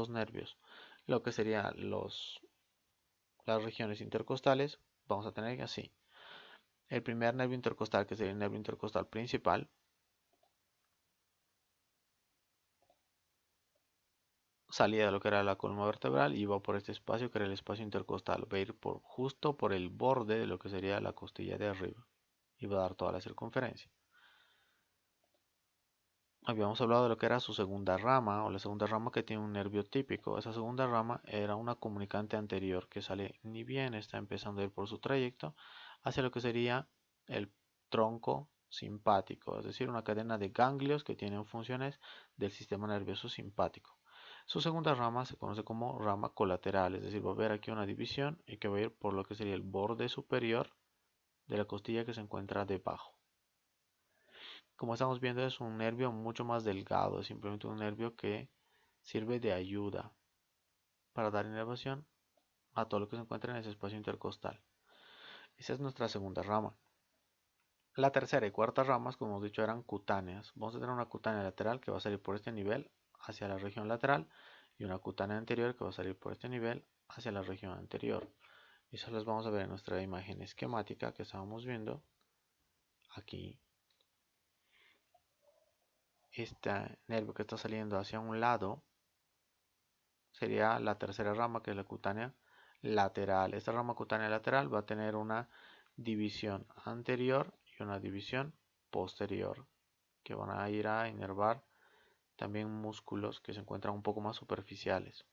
nervios, lo que serían las regiones intercostales, vamos a tener así. El primer nervio intercostal, que sería el nervio intercostal principal, salía de lo que era la columna vertebral y va por este espacio que era el espacio intercostal. Va a ir justo por el borde de lo que sería la costilla de arriba y va a dar toda la circunferencia. Habíamos hablado de lo que era su segunda rama o la segunda rama que tiene un nervio típico. Esa segunda rama era una comunicante anterior que sale ni bien está empezando a ir por su trayecto hacia lo que sería el tronco simpático, es decir, una cadena de ganglios que tienen funciones del sistema nervioso simpático. Su segunda rama se conoce como rama colateral, es decir, va a haber aquí una división y que va a ir por lo que sería el borde superior de la costilla que se encuentra debajo. Como estamos viendo, es un nervio mucho más delgado, es simplemente un nervio que sirve de ayuda para dar inervación a todo lo que se encuentra en ese espacio intercostal. Esa es nuestra segunda rama. La tercera y cuarta ramas, como hemos dicho, eran cutáneas. Vamos a tener una cutánea lateral que va a salir por este nivel hacia la región lateral y una cutánea anterior que va a salir por este nivel hacia la región anterior. Eso las vamos a ver en nuestra imagen esquemática que estábamos viendo aquí. Este nervio que está saliendo hacia un lado sería la tercera rama, que es la cutánea lateral. Esta rama cutánea lateral va a tener una división anterior y una división posterior, que van a ir a inervar también músculos que se encuentran un poco más superficiales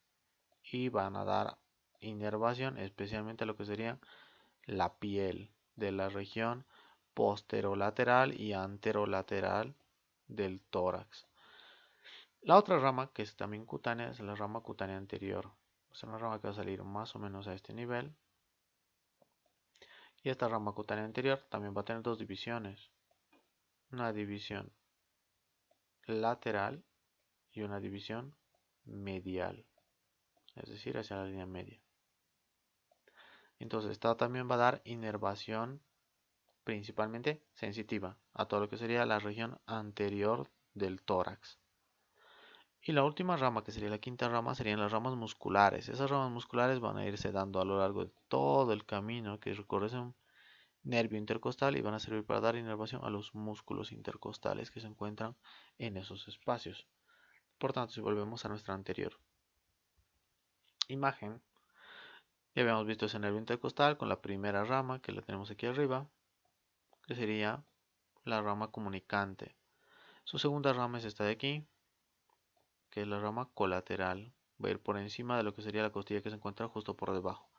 y van a dar inervación especialmente a lo que sería la piel de la región posterolateral y anterolateral del tórax. La otra rama, que es también cutánea, es la rama cutánea anterior. Es una rama que va a salir más o menos a este nivel. Y esta rama cutánea anterior también va a tener dos divisiones. Una división lateral y una división medial. Es decir, hacia la línea media. Entonces, esta también va a dar inervación principalmente sensitiva a todo lo que sería la región anterior del tórax. Y la última rama, que sería la quinta rama, serían las ramas musculares. Esas ramas musculares van a irse dando a lo largo de todo el camino que recorre ese nervio intercostal y van a servir para dar inervación a los músculos intercostales que se encuentran en esos espacios. Por tanto, si volvemos a nuestra anterior imagen, ya habíamos visto ese nervio intercostal con la primera rama que la tenemos aquí arriba, que sería la rama comunicante. Su segunda rama es esta de aquí, que es la rama colateral. Va a ir por encima de lo que sería la costilla que se encuentra justo por debajo.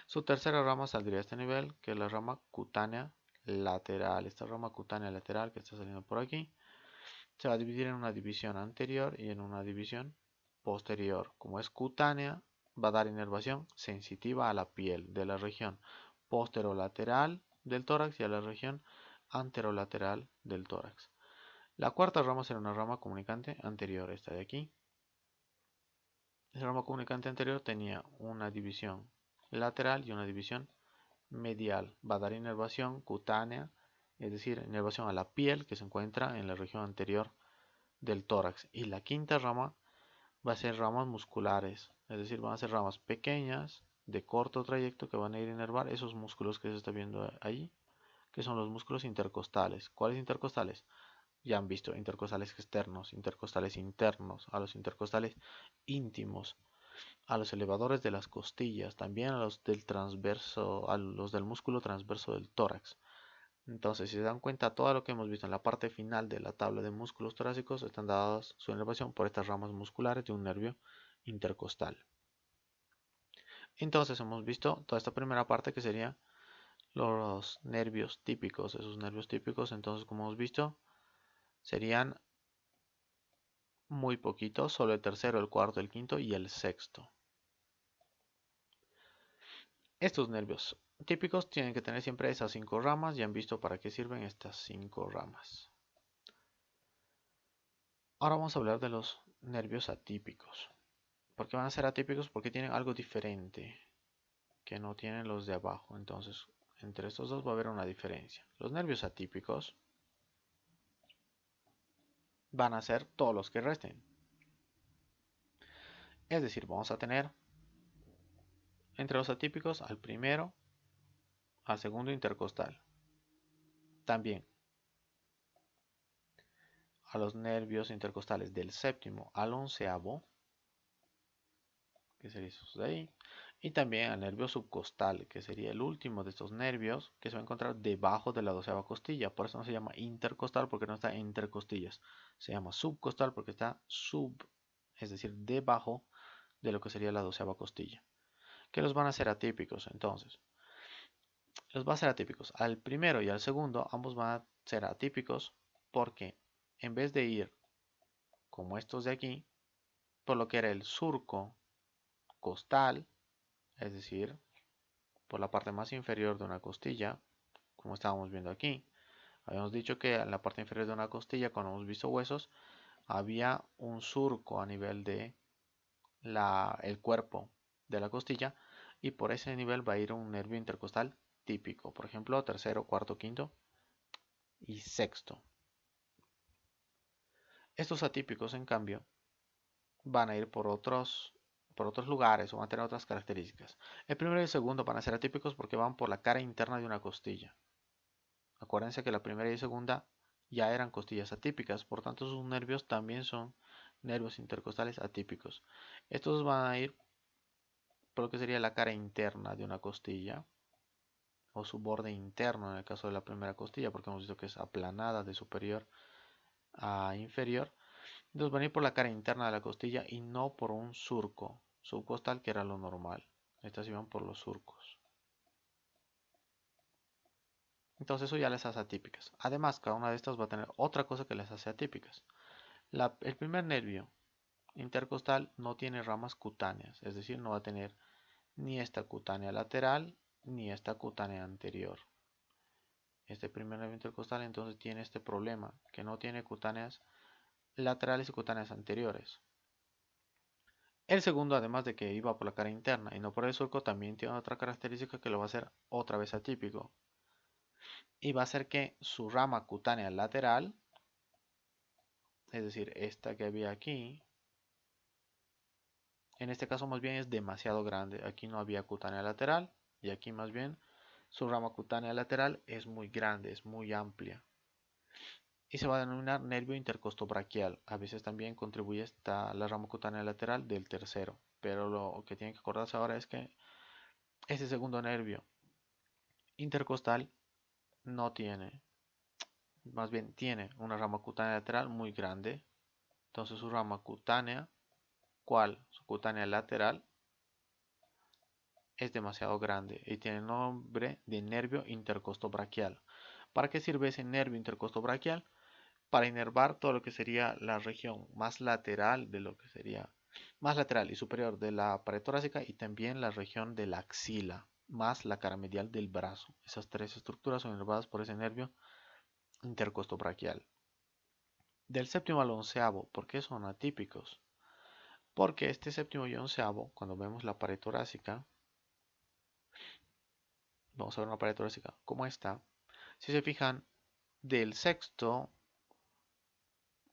Su tercera rama saldría a este nivel, que es la rama cutánea lateral. Esta rama cutánea lateral que está saliendo por aquí se va a dividir en una división anterior y en una división posterior. Como es cutánea, va a dar inervación sensitiva a la piel de la región posterolateral del tórax y a la región anterolateral del tórax. La cuarta rama será una rama comunicante anterior, esta de aquí. Esa rama comunicante anterior tenía una división lateral y una división medial. Va a dar inervación cutánea, es decir, inervación a la piel que se encuentra en la región anterior del tórax. Y la quinta rama va a ser ramas musculares, es decir, van a ser ramas pequeñas de corto trayecto que van a ir a inervar esos músculos que se está viendo ahí, que son los músculos intercostales. ¿Cuáles intercostales? Ya han visto intercostales externos, intercostales internos, a los intercostales íntimos, a los elevadores de las costillas, también a los del transverso, a los del músculo transverso del tórax. Entonces, si se dan cuenta, todo lo que hemos visto en la parte final de la tabla de músculos torácicos están dadas su inervación por estas ramas musculares de un nervio intercostal. Entonces, hemos visto toda esta primera parte que serían los nervios típicos. Esos nervios típicos, entonces, como hemos visto, serían muy poquitos, solo el tercero, el cuarto, el quinto y el sexto. Estos nervios típicos tienen que tener siempre esas 5 ramas. Ya han visto para qué sirven estas 5 ramas. Ahora vamos a hablar de los nervios atípicos. ¿Por qué van a ser atípicos? Porque tienen algo diferente que no tienen los de abajo. Entonces, entre estos dos va a haber una diferencia. Los nervios atípicos van a ser todos los que resten. Es decir, vamos a tener entre los atípicos al primero, al segundo intercostal. También a los nervios intercostales del séptimo al onceavo, que sería esos de ahí, y también al nervio subcostal, que sería el último de estos nervios que se va a encontrar debajo de la doceava costilla. Por eso no se llama intercostal porque no está entre costillas. Se llama subcostal porque está es decir, debajo de lo que sería la doceava costilla. Que los van a ser atípicos entonces. Los va a ser atípicos. Al primero y al segundo ambos van a ser atípicos porque en vez de ir como estos de aquí, por lo que era el surco costal, es decir, por la parte más inferior de una costilla, como estábamos viendo aquí. Habíamos dicho que en la parte inferior de una costilla, cuando hemos visto huesos, había un surco a nivel de el cuerpo de la costilla y por ese nivel va a ir un nervio intercostal típico, por ejemplo, tercero, cuarto, quinto y sexto. Estos atípicos, en cambio, van a ir por otros lugares o van a tener otras características. El primero y el segundo van a ser atípicos porque van por la cara interna de una costilla. Acuérdense que la primera y segunda ya eran costillas atípicas, por tanto sus nervios también son nervios intercostales atípicos. Estos van a ir por lo que sería la cara interna de una costilla o su borde interno en el caso de la primera costilla, porque hemos visto que es aplanada de superior a inferior. Entonces van a ir por la cara interna de la costilla y no por un surco subcostal que era lo normal. Estas iban por los surcos. Entonces eso ya les hace atípicas. Además, cada una de estas va a tener otra cosa que les hace atípicas. El primer nervio intercostal no tiene ramas cutáneas, es decir, no va a tener ni esta cutánea lateral ni esta cutánea anterior. Este primer nervio intercostal entonces tiene este problema, que no tiene cutáneas laterales y cutáneas anteriores. El segundo, además de que iba por la cara interna y no por el surco, también tiene otra característica que lo va a hacer otra vez atípico. Y va a hacer que su rama cutánea lateral, es decir, esta que había aquí, en este caso más bien es demasiado grande. Aquí no había cutánea lateral y aquí más bien su rama cutánea lateral es muy grande, es muy amplia. Y se va a denominar nervio intercostobraquial. A veces también contribuye la rama cutánea lateral del tercero. Pero lo que tienen que acordarse ahora es que este segundo nervio intercostal no tiene, más bien tiene una rama cutánea lateral muy grande. Entonces su rama cutánea, su cutánea lateral, es demasiado grande y tiene el nombre de nervio intercostobraquial. ¿Para qué sirve ese nervio intercostobraquial? Para inervar todo lo que sería la región más lateral de lo que sería más lateral y superior de la pared torácica y también la región de la axila más la cara medial del brazo. Esas tres estructuras son inervadas por ese nervio intercostobraquial. Del séptimo al onceavo, ¿por qué son atípicos? Porque este séptimo y onceavo, cuando vemos la pared torácica, vamos a ver una pared torácica como esta. Si se fijan, del sexto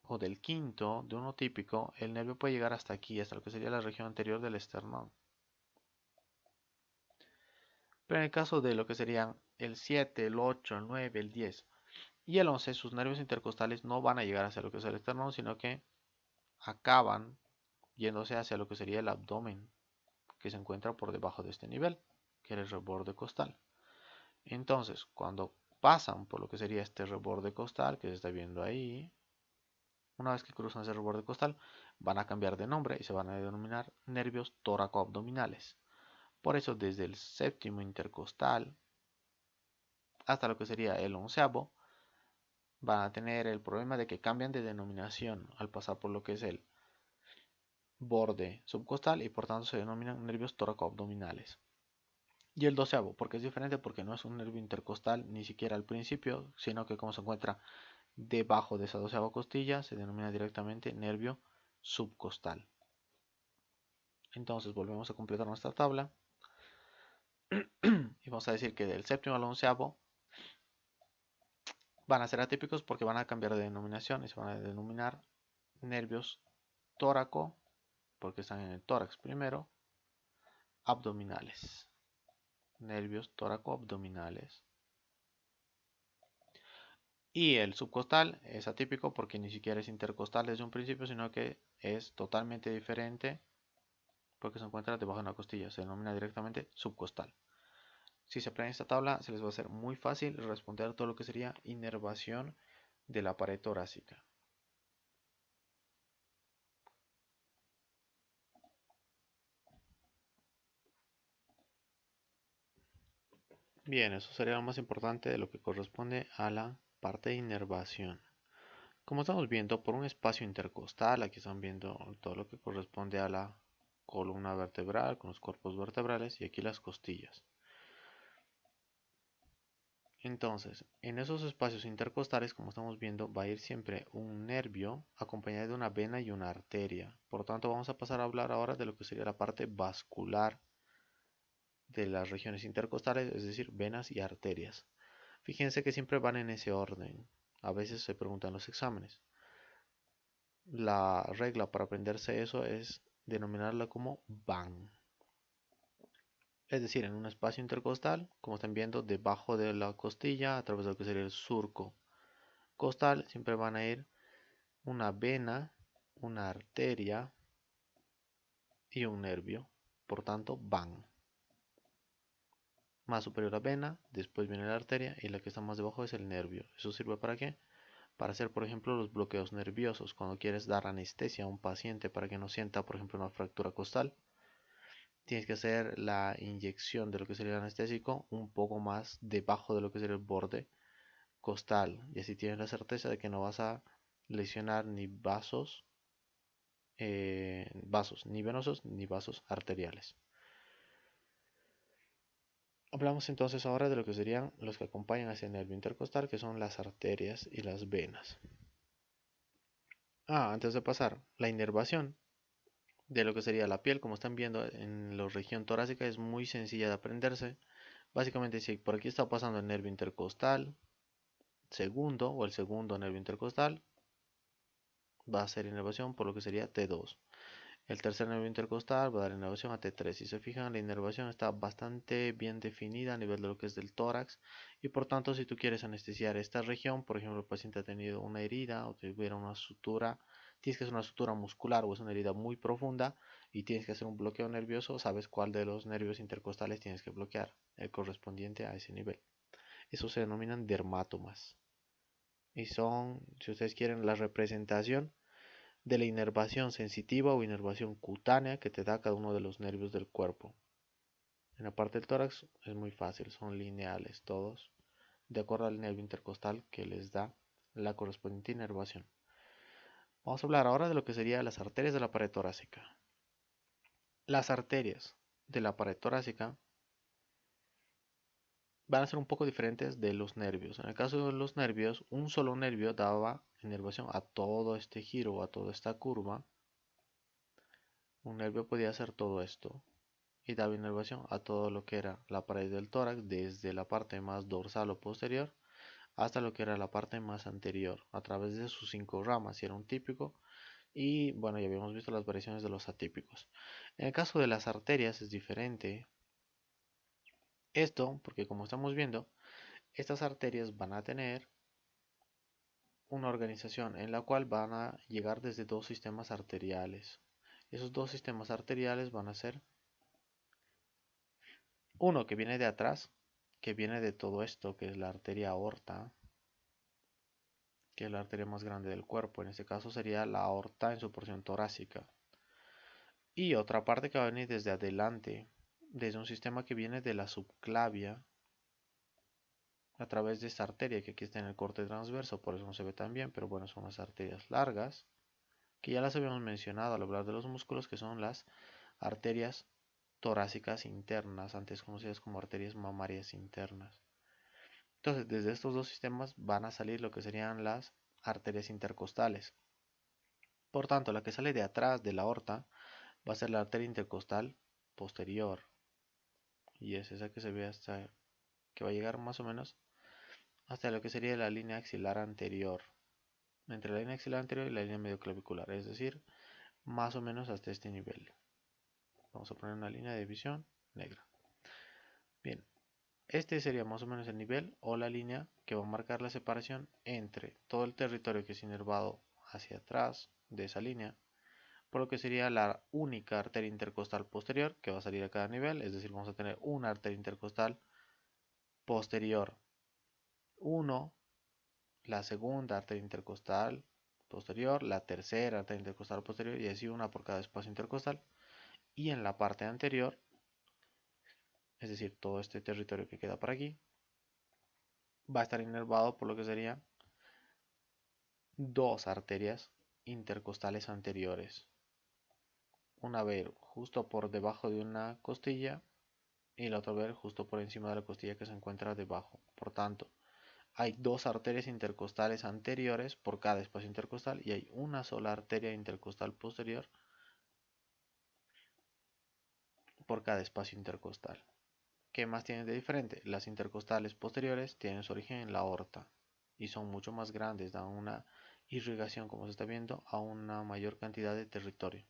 o del quinto, de uno típico, el nervio puede llegar hasta aquí, hasta lo que sería la región anterior del esternón. Pero en el caso de lo que serían el 7, el 8, el 9, el 10 y el 11, sus nervios intercostales no van a llegar hacia lo que es el esternón, sino que acaban yéndose hacia lo que sería el abdomen, que se encuentra por debajo de este nivel, que es el reborde costal. Entonces, cuando pasan por lo que sería este reborde costal, que se está viendo ahí, una vez que cruzan ese reborde costal, van a cambiar de nombre y se van a denominar nervios tóraco-abdominales. Por eso, desde el séptimo intercostal hasta lo que sería el onceavo, van a tener el problema de que cambian de denominación al pasar por lo que es el borde subcostal y por tanto se denominan nervios tóraco-abdominales. Y el doceavo, porque es diferente porque no es un nervio intercostal ni siquiera al principio, sino que como se encuentra debajo de esa doceava costilla, se denomina directamente nervio subcostal. Entonces volvemos a completar nuestra tabla y vamos a decir que del séptimo al onceavo van a ser atípicos porque van a cambiar de denominación y se van a denominar nervios tóraco, porque están en el tórax primero, abdominales. Nervios tóraco-abdominales. Y el subcostal es atípico porque ni siquiera es intercostal desde un principio, sino que es totalmente diferente porque se encuentra debajo de una costilla. Se denomina directamente subcostal. Si se aprende esta tabla, se les va a hacer muy fácil responder todo lo que sería inervación de la pared torácica. Bien, eso sería lo más importante de lo que corresponde a la parte de inervación. Como estamos viendo, por un espacio intercostal, aquí están viendo todo lo que corresponde a la columna vertebral con los cuerpos vertebrales y aquí las costillas. Entonces, en esos espacios intercostales, como estamos viendo, va a ir siempre un nervio acompañado de una vena y una arteria. Por tanto, vamos a pasar a hablar ahora de lo que sería la parte vascular de las regiones intercostales, es decir, venas y arterias. Fíjense que siempre van en ese orden. A veces se preguntan los exámenes. La regla para aprenderse eso es denominarla como van. Es decir, en un espacio intercostal, como están viendo, debajo de la costilla, a través de lo que sería el surco costal, siempre van a ir una vena, una arteria y un nervio. Por tanto, van. Más superior a vena, después viene la arteria y la que está más debajo es el nervio. ¿Eso sirve para qué? Para hacer, por ejemplo, los bloqueos nerviosos. Cuando quieres dar anestesia a un paciente para que no sienta, por ejemplo, una fractura costal, tienes que hacer la inyección de lo que sería el anestésico un poco más debajo de lo que sería el borde costal. Y así tienes la certeza de que no vas a lesionar ni vasos ni venosos ni vasos arteriales. Hablamos entonces ahora de lo que serían los que acompañan hacia el nervio intercostal, que son las arterias y las venas. Antes de pasar, la inervación de lo que sería la piel, como están viendo en la región torácica, es muy sencilla de aprenderse. Básicamente, si por aquí está pasando el nervio intercostal segundo o el segundo nervio intercostal, va a ser inervación por lo que sería T2. El tercer nervio intercostal va a dar inervación a T3. Si se fijan, la inervación está bastante bien definida a nivel de lo que es del tórax y por tanto si tú quieres anestesiar esta región, por ejemplo el paciente ha tenido una herida o tuviera una sutura, tienes que hacer una sutura muscular o es una herida muy profunda y tienes que hacer un bloqueo nervioso, sabes cuál de los nervios intercostales tienes que bloquear, el correspondiente a ese nivel. Eso se denominan dermatomas y son, si ustedes quieren, la representación de la inervación sensitiva o inervación cutánea que te da cada uno de los nervios del cuerpo. En la parte del tórax es muy fácil, son lineales todos, de acuerdo al nervio intercostal que les da la correspondiente inervación. Vamos a hablar ahora de lo que serían las arterias de la pared torácica. Las arterias de la pared torácica van a ser un poco diferentes de los nervios. En el caso de los nervios, un solo nervio daba inervación a todo este giro o a toda esta curva. Un nervio podía hacer todo esto y daba inervación a todo lo que era la pared del tórax, desde la parte más dorsal o posterior hasta lo que era la parte más anterior, a través de sus 5 ramas, y era un típico. Y bueno, ya habíamos visto las variaciones de los atípicos. En el caso de las arterias es diferente. Esto, porque como estamos viendo, Estas arterias van a tener una organización en la cual van a llegar desde dos sistemas arteriales. Esos dos sistemas arteriales van a ser uno que viene de atrás, que viene de todo esto, que es la arteria aorta, que es la arteria más grande del cuerpo. En este caso sería la aorta en su porción torácica. Y otra parte que va a venir desde adelante, desde un sistema que viene de la subclavia, a través de esta arteria que aquí está en el corte transverso, por eso no se ve tan bien, pero bueno, son las arterias largas, que ya las habíamos mencionado al hablar de los músculos, que son las arterias torácicas internas, antes conocidas como arterias mamarias internas. Entonces, desde estos dos sistemas van a salir lo que serían las arterias intercostales. Por tanto, la que sale de atrás de la aorta va a ser la arteria intercostal posterior, y es esa que se ve hasta que va a llegar más o menos hasta lo que sería la línea axilar anterior, entre la línea axilar anterior y la línea medioclavicular, es decir, más o menos hasta este nivel. Vamos a poner una línea de visión negra. Bien, este sería más o menos el nivel o la línea que va a marcar la separación entre todo el territorio que es inervado hacia atrás de esa línea, por lo que sería la única arteria intercostal posterior que va a salir a cada nivel, es decir, vamos a tener una arteria intercostal posterior 1, la segunda arteria intercostal posterior, la tercera arteria intercostal posterior y así una por cada espacio intercostal. Y en la parte anterior, es decir, todo este territorio que queda por aquí, va a estar inervado por lo que serían dos arterias intercostales anteriores. Una ver justo por debajo de una costilla y la otra ver justo por encima de la costilla que se encuentra debajo. Por tanto, hay dos arterias intercostales anteriores por cada espacio intercostal y hay una sola arteria intercostal posterior por cada espacio intercostal. ¿Qué más tienen de diferente? Las intercostales posteriores tienen su origen en la aorta y son mucho más grandes, dan una irrigación, como se está viendo, a una mayor cantidad de territorio.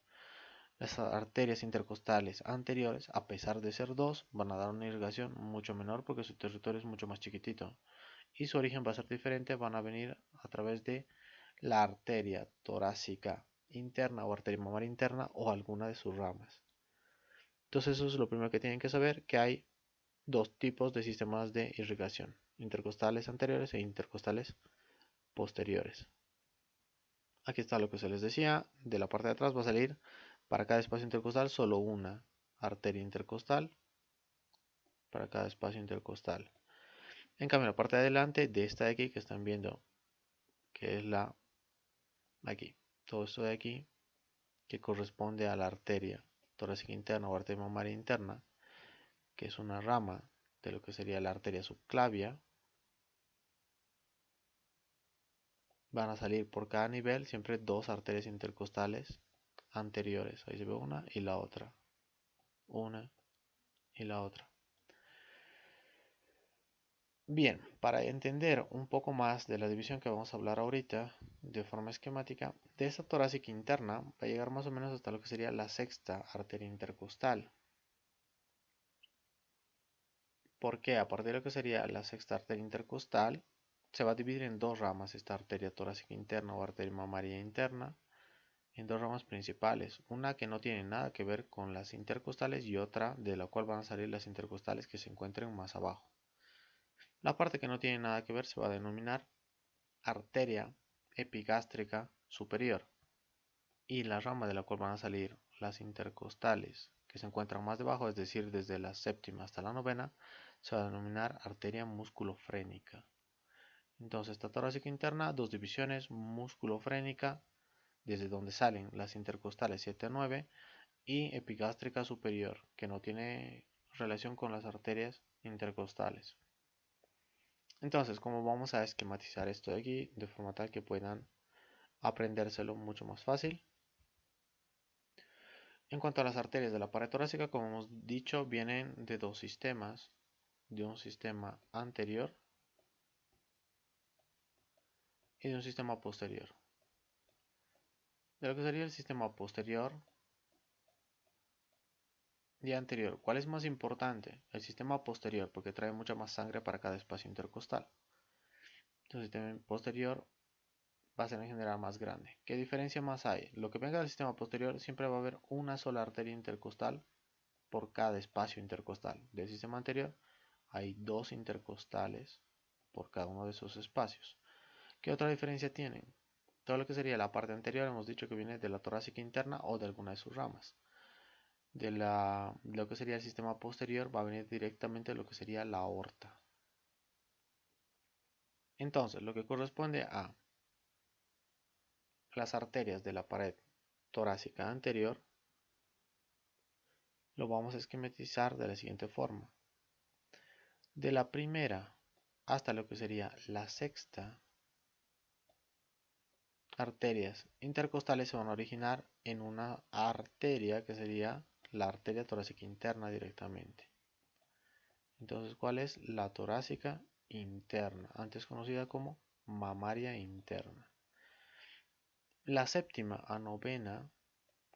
Las arterias intercostales anteriores, a pesar de ser dos, van a dar una irrigación mucho menor porque su territorio es mucho más chiquitito. Y su origen va a ser diferente, van a venir a través de la arteria torácica interna o arteria mamaria interna o alguna de sus ramas. Entonces eso es lo primero que tienen que saber, que hay dos tipos de sistemas de irrigación, intercostales anteriores e intercostales posteriores. Aquí está lo que se les decía, de la parte de atrás va a salir para cada espacio intercostal solo una arteria intercostal para cada espacio intercostal. En cambio, la parte de adelante de esta de aquí que están viendo, que es la aquí, todo esto de aquí, que corresponde a la arteria torácica interna o arteria mamaria interna, que es una rama de lo que sería la arteria subclavia, van a salir por cada nivel siempre dos arterias intercostales anteriores. Ahí se ve una y la otra. Una y la otra. Bien, para entender un poco más de la división que vamos a hablar ahorita de forma esquemática, de esta torácica interna va a llegar más o menos hasta lo que sería la sexta arteria intercostal. Porque a partir de lo que sería la sexta arteria intercostal, se va a dividir en dos ramas esta arteria torácica interna o arteria mamaria interna, en dos ramas principales, una que no tiene nada que ver con las intercostales y otra de la cual van a salir las intercostales que se encuentren más abajo. La parte que no tiene nada que ver se va a denominar arteria epigástrica superior y la rama de la cual van a salir las intercostales que se encuentran más debajo, es decir, desde la séptima hasta la novena, se va a denominar arteria musculofrénica. Entonces, esta torácica interna, dos divisiones, musculofrénica, desde donde salen las intercostales 7 a 9, y epigástrica superior, que no tiene relación con las arterias intercostales. Entonces, ¿cómo vamos a esquematizar esto de aquí de forma tal que puedan aprendérselo mucho más fácil? En cuanto a las arterias de la pared torácica, como hemos dicho, vienen de dos sistemas, de un sistema anterior y de un sistema posterior. De lo que sería el sistema posterior, y anterior, ¿cuál es más importante? El sistema posterior, porque trae mucha más sangre para cada espacio intercostal. El sistema posterior va a ser en general más grande. ¿Qué diferencia más hay? Lo que venga del sistema posterior siempre va a haber una sola arteria intercostal por cada espacio intercostal. Del sistema anterior hay dos intercostales por cada uno de esos espacios. ¿Qué otra diferencia tienen? Todo lo que sería la parte anterior hemos dicho que viene de la torácica interna o de alguna de sus ramas. Lo que sería el sistema posterior va a venir directamente de lo que sería la aorta. Entonces, lo que corresponde a las arterias de la pared torácica anterior, lo vamos a esquematizar de la siguiente forma. De la primera hasta lo que sería la sexta, arterias intercostales se van a originar en una arteria que sería la arteria torácica interna directamente. Entonces, ¿cuál es? La torácica interna, antes conocida como mamaria interna. La séptima a novena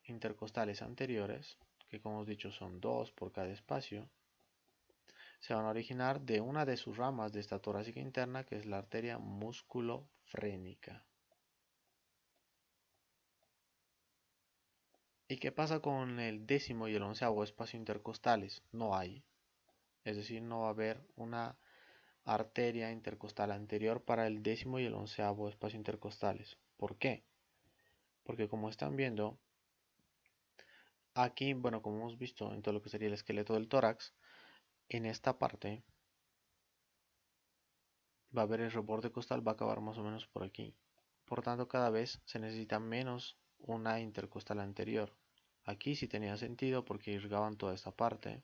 intercostales anteriores, que como hemos dicho son dos por cada espacio, se van a originar de una de sus ramas de esta torácica interna, que es la arteria musculofrénica. ¿Y qué pasa con el décimo y el onceavo espacio intercostales? No hay. Es decir, no va a haber una arteria intercostal anterior para el décimo y el onceavo espacio intercostales. ¿Por qué? Porque como están viendo, aquí, bueno, como hemos visto en todo lo que sería el esqueleto del tórax, en esta parte va a haber el reborde costal, va a acabar más o menos por aquí. Por tanto, cada vez se necesita menos una intercostal anterior. Aquí sí tenía sentido porque irrigaban toda esta parte,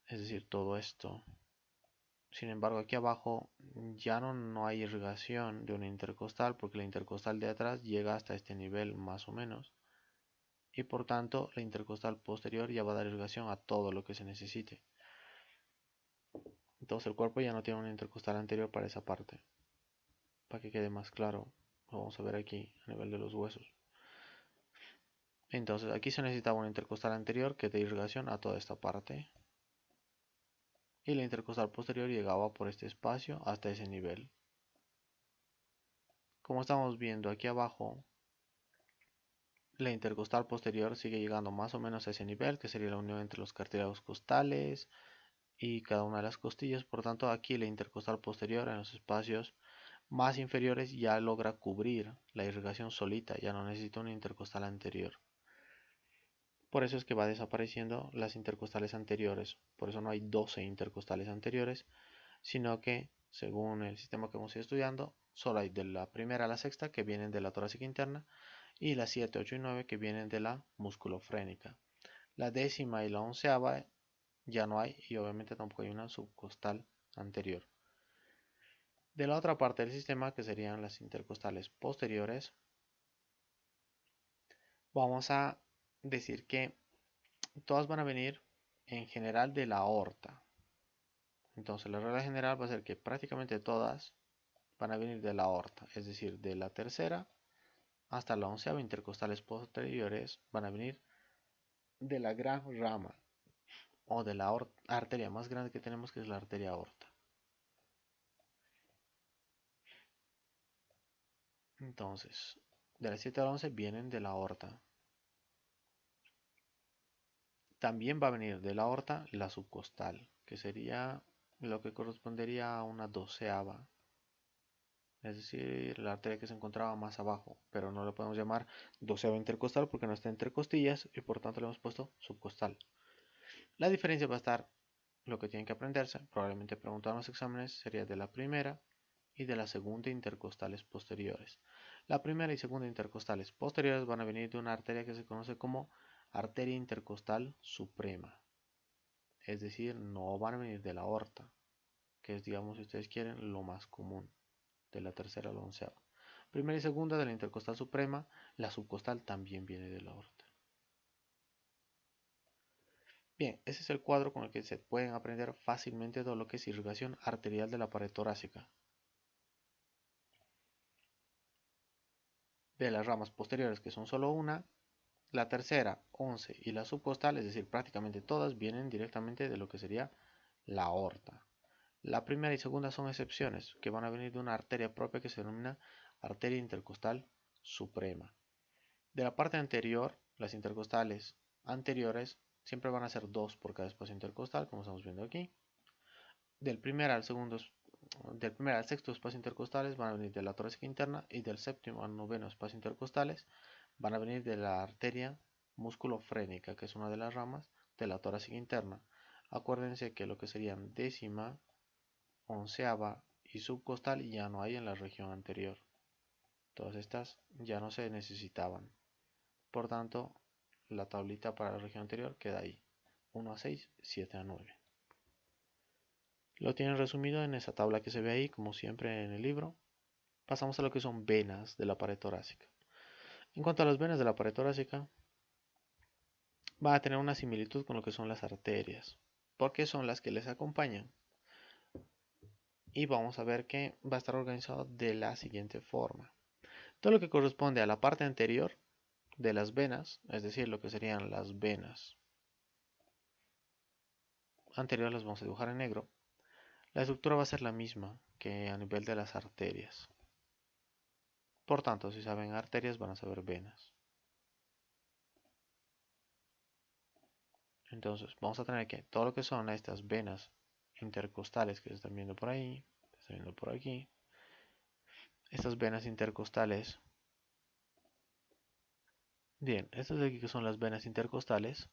es decir, todo esto. Sin embargo, aquí abajo ya no hay irrigación de una intercostal porque la intercostal de atrás llega hasta este nivel más o menos. Y por tanto, la intercostal posterior ya va a dar irrigación a todo lo que se necesite. Entonces el cuerpo ya no tiene una intercostal anterior para esa parte. Para que quede más claro, lo vamos a ver aquí a nivel de los huesos. Entonces aquí se necesitaba una intercostal anterior que dé irrigación a toda esta parte. Y la intercostal posterior llegaba por este espacio hasta ese nivel. Como estamos viendo aquí abajo, la intercostal posterior sigue llegando más o menos a ese nivel, que sería la unión entre los cartílagos costales y cada una de las costillas. Por tanto, aquí la intercostal posterior en los espacios más inferiores ya logra cubrir la irrigación solita, ya no necesita una intercostal anterior. Por eso es que va desapareciendo las intercostales anteriores. Por eso no hay 12 intercostales anteriores, sino que, según el sistema que hemos ido estudiando, solo hay de la primera a la sexta que vienen de la torácica interna y las 7, 8 y 9 que vienen de la musculofrénica. La décima y la onceava ya no hay y obviamente tampoco hay una subcostal anterior. De la otra parte del sistema, que serían las intercostales posteriores, vamos a decir que todas van a venir en general de la aorta. Entonces la regla general va a ser que prácticamente todas van a venir de la aorta, es decir, de la tercera hasta la onceava intercostales posteriores van a venir de la gran rama o de la arteria más grande que tenemos, que es la arteria aorta. Entonces, de las 7 a la 11 vienen de la aorta. También va a venir de la aorta la subcostal, que sería lo que correspondería a una doceava, es decir, la arteria que se encontraba más abajo, pero no le podemos llamar doceava intercostal porque no está entre costillas y por tanto le hemos puesto subcostal. La diferencia va a estar, lo que tienen que aprenderse, probablemente preguntar en los exámenes, sería de la primera y de la segunda intercostales posteriores. La primera y segunda intercostales posteriores van a venir de una arteria que se conoce como arteria intercostal suprema. Es decir, no van a venir de la aorta, que es, digamos, si ustedes quieren, lo más común, de la tercera a la onceava. Primera y segunda de la intercostal suprema, la subcostal también viene de la aorta. Bien, ese es el cuadro con el que se pueden aprender fácilmente todo lo que es irrigación arterial de la pared torácica. De las ramas posteriores, que son solo una, La tercera, 11 y la subcostal, es decir, prácticamente todas vienen directamente de lo que sería la aorta. La primera y segunda son excepciones, que van a venir de una arteria propia que se denomina arteria intercostal suprema. De la parte anterior, las intercostales anteriores siempre van a ser 2 por cada espacio intercostal, como estamos viendo aquí. Del primer al sexto espacio intercostales van a venir de la torácica interna, y del séptimo al noveno espacio intercostales van a venir de la arteria musculofrénica, que es una de las ramas de la torácica interna. Acuérdense que lo que serían décima, onceava y subcostal ya no hay en la región anterior. Todas estas ya no se necesitaban. Por tanto, la tablita para la región anterior queda ahí. 1 a 6, 7 a 9. Lo tienen resumido en esa tabla que se ve ahí, como siempre en el libro. Pasamos a lo que son venas de la pared torácica. En cuanto a las venas de la pared torácica, va a tener una similitud con lo que son las arterias, porque son las que les acompañan. Y vamos a ver que va a estar organizado de la siguiente forma. Todo lo que corresponde a la parte anterior de las venas, es decir, lo que serían las venas anteriores, las vamos a dibujar en negro. La estructura va a ser la misma que a nivel de las arterias. Por tanto, si saben arterias, van a saber venas. Entonces, vamos a tener que todo lo que son estas venas intercostales que se están viendo por ahí, se están viendo por aquí, estas venas intercostales. Bien, estas de aquí que son las venas intercostales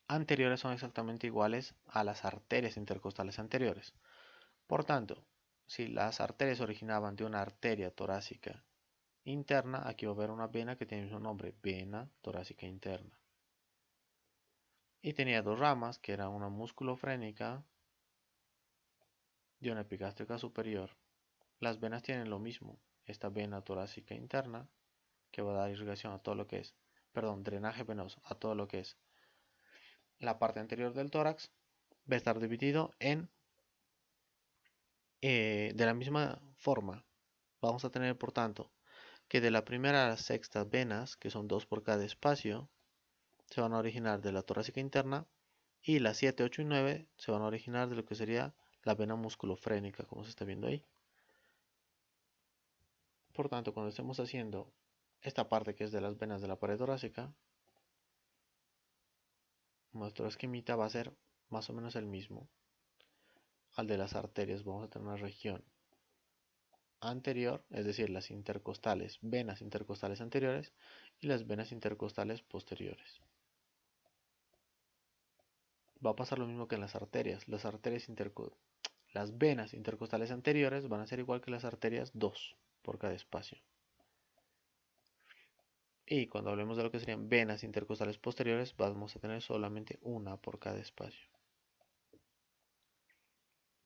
anteriores son exactamente iguales a las arterias intercostales anteriores. Por tanto, si las arterias originaban de una arteria torácica interna, aquí va a haber una vena que tiene el mismo nombre, vena torácica interna. Y tenía dos ramas, que era una musculofrénica y una epigástrica superior. Las venas tienen lo mismo, esta vena torácica interna, que va a dar irrigación a todo lo que es, perdón, drenaje venoso a todo lo que es la parte anterior del tórax, va a estar dividido en, de la misma forma. Vamos a tener, por tanto, que de la primera a la sexta venas, que son dos por cada espacio, se van a originar de la torácica interna, y las 7, 8 y 9 se van a originar de lo que sería la vena musculofrénica, como se está viendo ahí. Por tanto, cuando estemos haciendo esta parte que es de las venas de la pared torácica, nuestro esquemita va a ser más o menos el mismo al de las arterias. Vamos a tener una región anterior, es decir, las intercostales, venas intercostales anteriores y las venas intercostales posteriores. Va a pasar lo mismo que en las arterias. Las venas intercostales anteriores van a ser igual que las arterias, 2 por cada espacio. Y cuando hablemos de lo que serían venas intercostales posteriores, vamos a tener solamente una por cada espacio.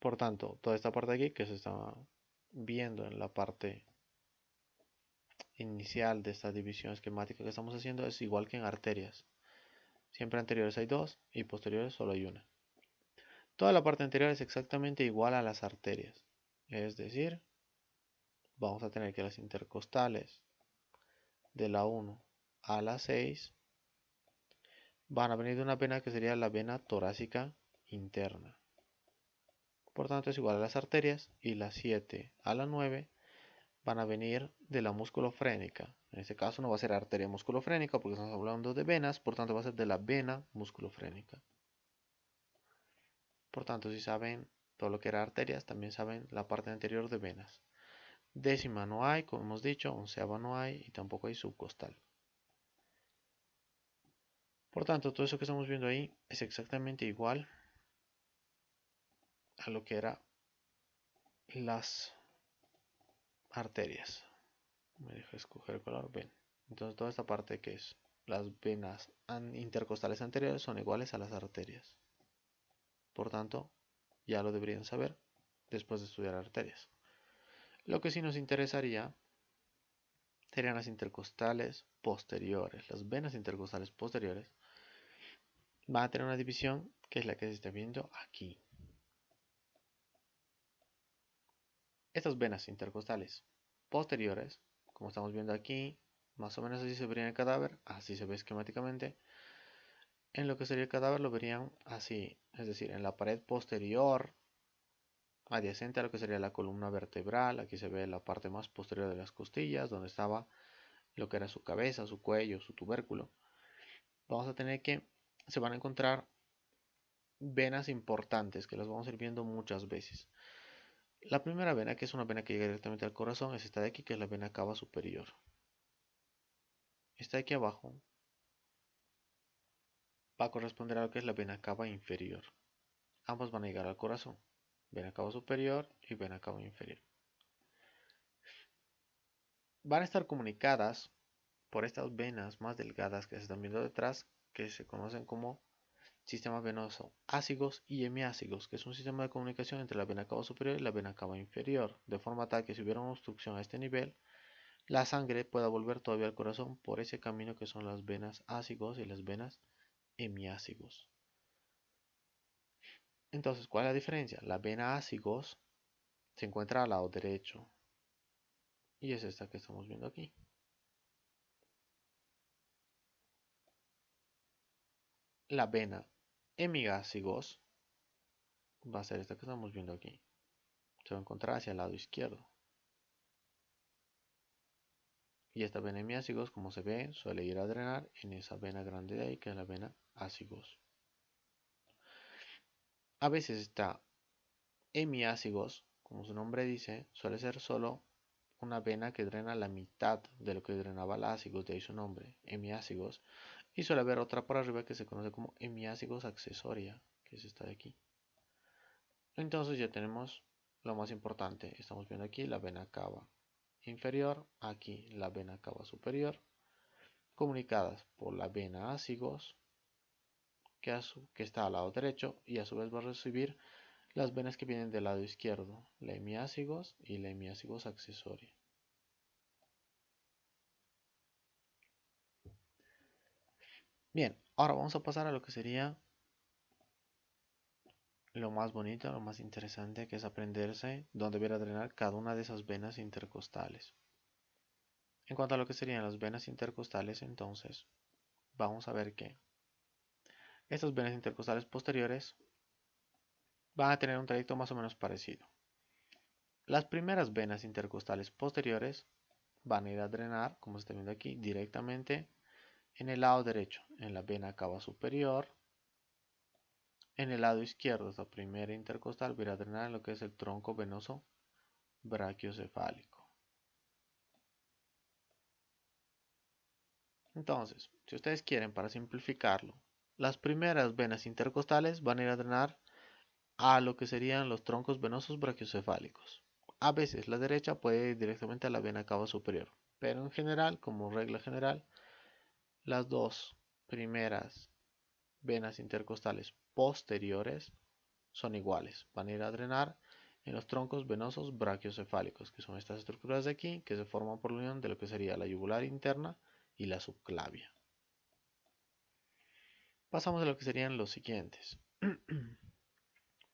Por tanto, toda esta parte de aquí que se está viendo en la parte inicial de esta división esquemática que estamos haciendo es igual que en arterias. Siempre anteriores hay 2 y posteriores solo hay una. Toda la parte anterior es exactamente igual a las arterias. Es decir, vamos a tener que las intercostales de la 1 a la 6 van a venir de una vena que sería la vena torácica interna. Por tanto, es igual a las arterias, y las 7 a la 9 van a venir de la musculofrénica. En este caso no va a ser arteria musculofrénica porque estamos hablando de venas, por tanto va a ser de la vena musculofrénica. Por tanto, si saben todo lo que era arterias, también saben la parte anterior de venas. Décima no hay, como hemos dicho, onceava no hay y tampoco hay subcostal. Por tanto, todo eso que estamos viendo ahí es exactamente igual a lo que eran las arterias. Me deja escoger el color, ven. Entonces toda esta parte que es las venas intercostales anteriores son iguales a las arterias. Por tanto, ya lo deberían saber después de estudiar arterias. Lo que sí nos interesaría serían las intercostales posteriores. Las venas intercostales posteriores van a tener una división que es la que se está viendo aquí. Estas venas intercostales posteriores, como estamos viendo aquí, Más o menos así se vería en el cadáver, así se ve esquemáticamente. En lo que sería el cadáver lo verían así, es decir, en la pared posterior, adyacente a lo que sería la columna vertebral. Aquí se ve la parte más posterior de las costillas, donde estaba lo que era su cabeza, su cuello, su tubérculo. Vamos a tener que se van a encontrar venas importantes que las vamos a ir viendo muchas veces. La primera vena, que es una vena que llega directamente al corazón, es esta de aquí, que es la vena cava superior. Esta de aquí abajo va a corresponder a lo que es la vena cava inferior. Ambas van a llegar al corazón. Vena cava superior y vena cava inferior. Van a estar comunicadas por estas venas más delgadas que se están viendo detrás, que se conocen como sistema venoso ácigos y hemiácigos, que es un sistema de comunicación entre la vena cava superior y la vena cava inferior, de forma tal que si hubiera una obstrucción a este nivel, la sangre pueda volver todavía al corazón por ese camino que son las venas ácigos y las venas hemiácigos. Entonces, ¿cuál es la diferencia? La vena ácigos se encuentra al lado derecho y es esta que estamos viendo aquí. La vena hemiácigos va a ser esta que estamos viendo aquí. Se va a encontrar hacia el lado izquierdo. Y esta vena hemiácigos, como se ve, suele ir a drenar en esa vena grande de ahí, que es la vena ácigos. A veces esta hemiácigos, como su nombre dice, suele ser solo una vena que drena la mitad de lo que drenaba la ácigos, de ahí su nombre, hemiácigos. Y suele haber otra por arriba que se conoce como hemiácigos accesoria, que es esta de aquí. Entonces ya tenemos lo más importante. Estamos viendo aquí la vena cava inferior, aquí la vena cava superior, comunicadas por la vena ácigos, que está al lado derecho, y a su vez va a recibir las venas que vienen del lado izquierdo, la hemiácigos y la hemiácigos accesoria. Bien, ahora vamos a pasar a lo que sería lo más bonito, lo más interesante, que es aprenderse dónde deberá drenar cada una de esas venas intercostales. En cuanto a lo que serían las venas intercostales, entonces, vamos a ver que estas venas intercostales posteriores van a tener un trayecto más o menos parecido. Las primeras venas intercostales posteriores van a ir a drenar, como se está viendo aquí, directamente en el lado derecho, en la vena cava superior. En el lado izquierdo, esta primera intercostal va a ir a drenar en lo que es el tronco venoso brachiocefálico. Entonces, si ustedes quieren, para simplificarlo, las primeras venas intercostales van a ir a drenar a lo que serían los troncos venosos brachiocefálicos. A veces la derecha puede ir directamente a la vena cava superior, pero en general, como regla general, las dos primeras venas intercostales posteriores son iguales. Van a ir a drenar en los troncos venosos brachiocefálicos, que son estas estructuras de aquí, que se forman por la unión de lo que sería la yugular interna y la subclavia. Pasamos a lo que serían los siguientes. En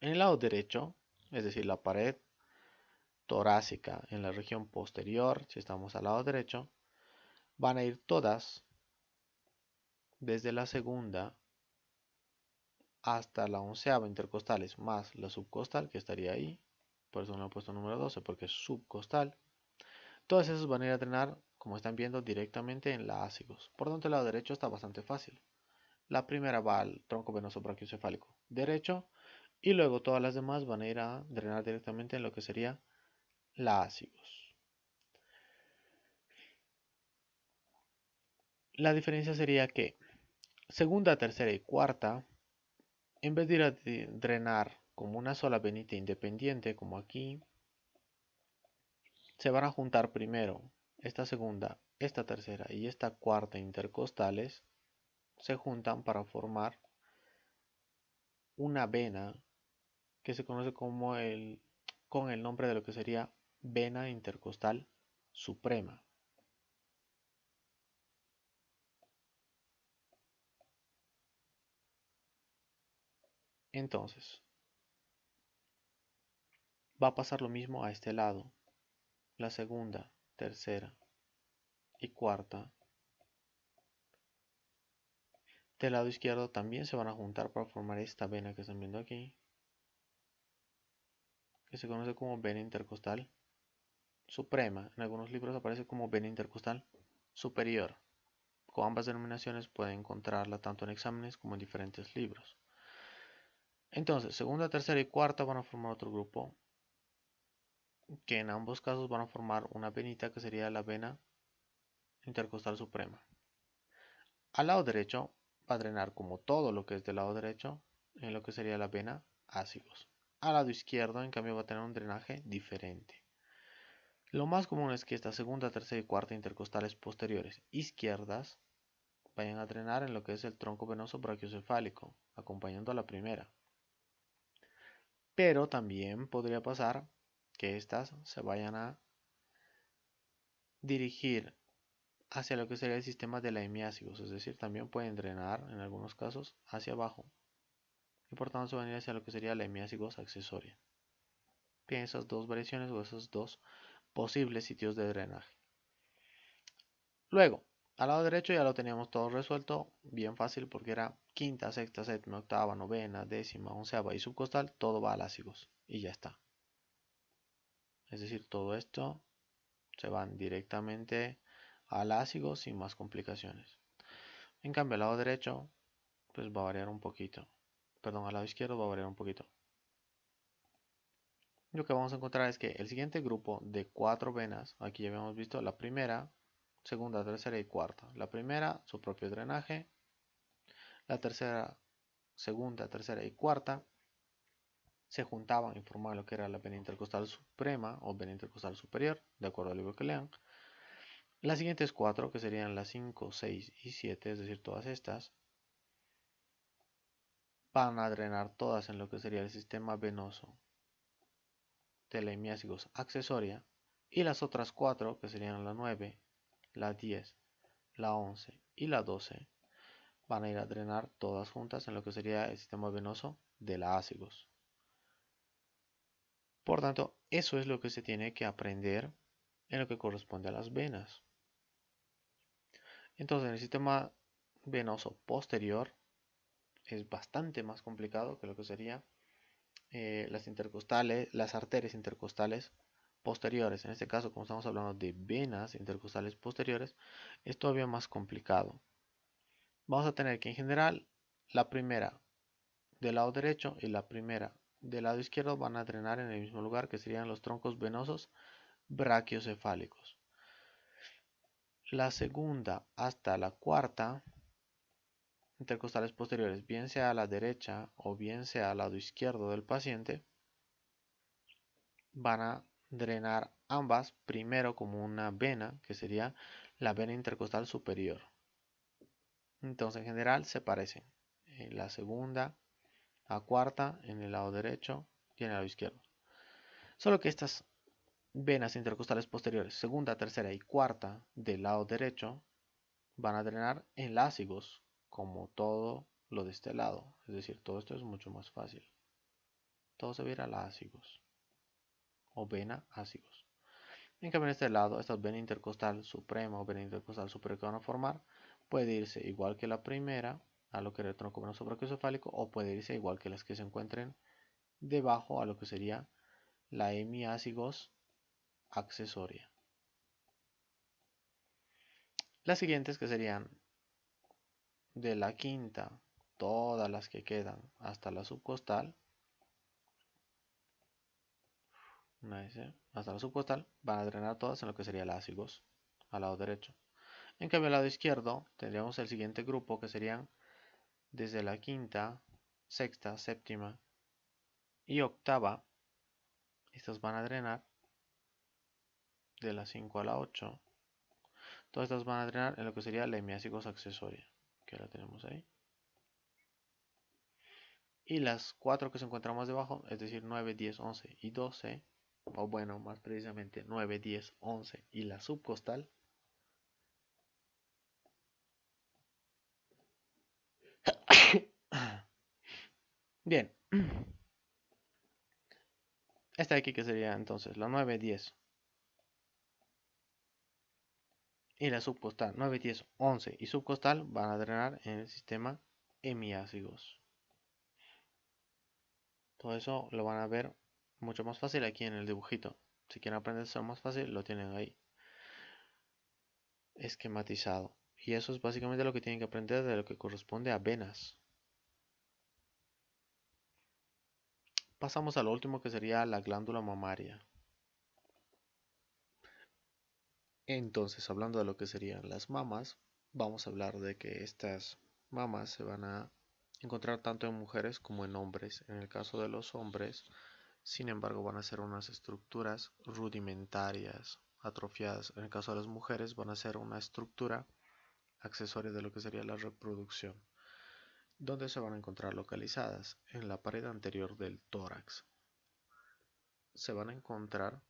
el lado derecho, es decir, la pared torácica en la región posterior, si estamos al lado derecho, van a ir todas desde la segunda hasta la onceava intercostales más la subcostal que estaría ahí, por eso no le he puesto número 12 porque es subcostal. Todas esas van a ir a drenar, como están viendo, directamente en la ácigos. Por tanto, el lado derecho está bastante fácil. La primera va al tronco venoso brachiocefálico derecho y luego todas las demás van a ir a drenar directamente en lo que sería la ácigos. La diferencia sería que segunda, tercera y cuarta, en vez de ir a drenar como una sola venita independiente, como aquí, se van a juntar primero esta segunda, esta tercera y esta cuarta intercostales, se juntan para formar una vena que se conoce como con el nombre de lo que sería vena intercostal suprema. Entonces, va a pasar lo mismo a este lado. La segunda, tercera y cuarta Del lado izquierdo también se van a juntar para formar esta vena que están viendo aquí, que se conoce como vena intercostal suprema. En algunos libros aparece como vena intercostal superior. Con ambas denominaciones pueden encontrarla tanto en exámenes como en diferentes libros. Entonces, segunda, tercera y cuarta van a formar otro grupo, que en ambos casos van a formar una venita que sería la vena intercostal suprema. Al lado derecho va a drenar como todo lo que es del lado derecho en lo que sería la vena ácigos. Al lado izquierdo, en cambio, va a tener un drenaje diferente. Lo más común es que esta segunda, tercera y cuarta intercostales posteriores izquierdas vayan a drenar en lo que es el tronco venoso brachiocefálico, acompañando a la primera. Pero también podría pasar que estas se vayan a dirigir hacia lo que sería el sistema de la hemiácigos, es decir, también pueden drenar en algunos casos hacia abajo y por tanto se van a ir hacia lo que sería la hemiácigos accesoria. Bien, esas dos variaciones o esos dos posibles sitios de drenaje. Luego, al lado derecho ya lo teníamos todo resuelto, bien fácil porque era quinta, sexta, séptima, octava, novena, décima, onceava y subcostal, todo va al ácigos y ya está. Es decir, todo esto se van directamente al ácigos sin más complicaciones. En cambio, al lado derecho, pues va a variar un poquito. Perdón, al lado izquierdo va a variar un poquito. Lo que vamos a encontrar es que el siguiente grupo de 4 venas, aquí ya habíamos visto la primera, segunda, tercera y cuarta. La primera, su propio drenaje. La tercera, segunda, tercera y cuarta se juntaban y formaban lo que era la vena intercostal suprema o vena intercostal superior, de acuerdo al libro que lean. Las siguientes 4, que serían las 5, 6 y 7, es decir, todas estas, van a drenar todas en lo que sería el sistema venoso de la hemiácigos accesoria, y las otras 4, que serían la 9, la 10, la 11 y la 12, van a ir a drenar todas juntas en lo que sería el sistema venoso de la ácigos. Por tanto, eso es lo que se tiene que aprender en lo que corresponde a las venas. Entonces, en el sistema venoso posterior es bastante más complicado que lo que sería las intercostales, las arterias intercostales posteriores. En este caso, como estamos hablando de venas intercostales posteriores, es todavía más complicado. Vamos a tener que en general la primera del lado derecho y la primera del lado izquierdo van a drenar en el mismo lugar, que serían los troncos venosos brachiocefálicos. La segunda hasta la cuarta intercostales posteriores, bien sea a la derecha o bien sea al lado izquierdo del paciente, van a drenar ambas primero como una vena, que sería la vena intercostal superior. Entonces, en general se parecen. La segunda a cuarta en el lado derecho y en el lado izquierdo. Solo que estas venas intercostales posteriores, segunda, tercera y cuarta del lado derecho, van a drenar en lásigos, como todo lo de este lado. Es decir, todo esto es mucho más fácil. Todo se va a ir a lásigos o vena ácigos. En cambio, en este lado, esta vena intercostal suprema o vena intercostal superior que van a formar, puede irse igual que la primera, a lo que era el tronco venoso brachiocefálico, o puede irse igual que las que se encuentren debajo, a lo que sería la hemiácigos accesoria. Las siguientes, que serían de la quinta, todas las que quedan hasta la subcostal, una S, hasta la subcostal, van a drenar todas en lo que sería el ácigos al lado derecho. En cambio, al lado izquierdo tendríamos el siguiente grupo, que serían desde la quinta, sexta, séptima y octava. Estas van a drenar de la 5 a la 8. Todas estas van a drenar en lo que sería la hemiácigos accesoria, que la tenemos ahí. Y las 4 que se encuentran más debajo, es decir, 9, 10, 11 y 12, o bueno, más precisamente 9, 10, 11 y la subcostal, bien, esta de aquí que sería entonces la 9, 10 y la subcostal, 9, 10, 11 y subcostal van a drenar en el sistema hemiácigos. Todo eso lo van a ver mucho más fácil aquí en el dibujito. Si quieren aprender a hacer más fácil, lo tienen ahí esquematizado. Y eso es básicamente lo que tienen que aprender de lo que corresponde a venas. Pasamos a lo último que sería la glándula mamaria. Entonces, hablando de lo que serían las mamas, vamos a hablar de que estas mamas se van a encontrar tanto en mujeres como en hombres. En el caso de los hombres, sin embargo, van a ser unas estructuras rudimentarias, atrofiadas. En el caso de las mujeres, van a ser una estructura accesoria de lo que sería la reproducción. ¿Dónde se van a encontrar localizadas? En la pared anterior del tórax. Se van a encontrar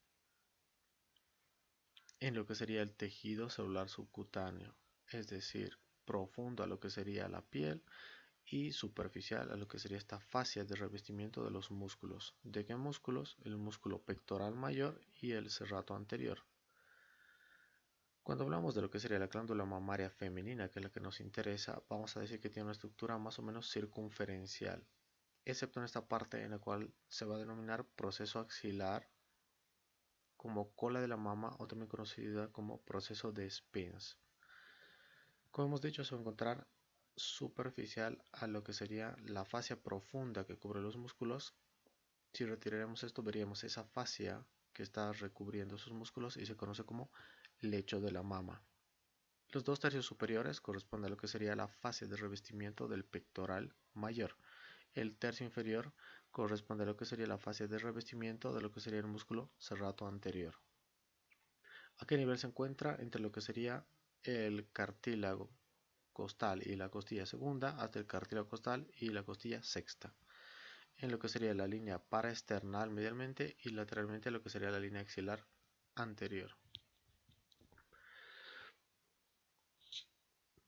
en lo que sería el tejido celular subcutáneo, es decir, profundo a lo que sería la piel y superficial a lo que sería esta fascia de revestimiento de los músculos. ¿De qué músculos? El músculo pectoral mayor y el serrato anterior. Cuando hablamos de lo que sería la glándula mamaria femenina, que es la que nos interesa, vamos a decir que tiene una estructura más o menos circunferencial, excepto en esta parte en la cual se va a denominar proceso axilar como cola de la mama o también conocida como proceso de Spence. Como hemos dicho, se va a encontrar superficial a lo que sería la fascia profunda que cubre los músculos. Si retiráramos esto, veríamos esa fascia que está recubriendo esos músculos y se conoce como lecho de la mama. Los 2/3 superiores corresponden a lo que sería la fascia de revestimiento del pectoral mayor. El tercio inferior corresponde a lo que sería la fascia de revestimiento de lo que sería el músculo serrato anterior. ¿A qué nivel se encuentra? Entre lo que sería el cartílago costal y la costilla segunda hasta el cartílago costal y la costilla sexta. En lo que sería la línea paraesternal medialmente y lateralmente lo que sería la línea axilar anterior.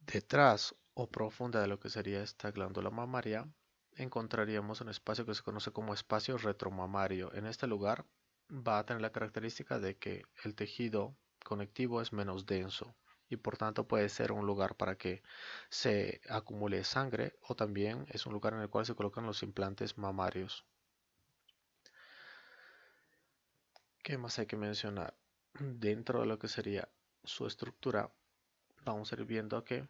Detrás o profunda de lo que sería esta glándula mamaria encontraríamos un espacio que se conoce como espacio retromamario. En este lugar va a tener la característica de que el tejido conectivo es menos denso y por tanto puede ser un lugar para que se acumule sangre o también es un lugar en el cual se colocan los implantes mamarios. ¿Qué más hay que mencionar? Dentro de lo que sería su estructura, vamos a ir viendo que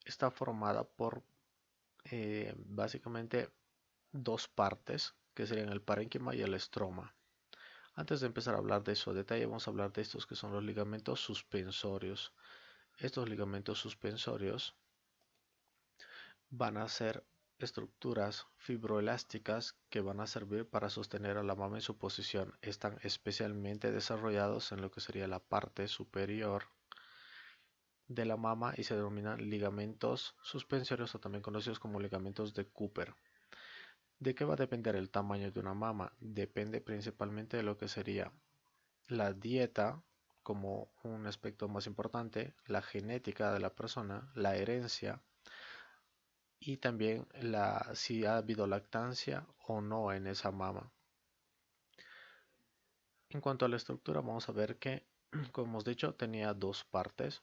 está formada por básicamente dos partes, que serían el parénquima y el estroma. Antes de empezar a hablar de eso a detalle, vamos a hablar de estos que son los ligamentos suspensorios. Estos ligamentos suspensorios van a ser estructuras fibroelásticas que van a servir para sostener a la mama en su posición. Están especialmente desarrollados en lo que sería la parte superior de la mama y se denominan ligamentos suspensorios o también conocidos como ligamentos de Cooper. ¿De qué va a depender el tamaño de una mama? Depende principalmente de lo que sería la dieta como un aspecto más importante, la genética de la persona, la herencia y también si ha habido lactancia o no en esa mama. En cuanto a la estructura, vamos a ver que, como hemos dicho, tenía dos partes.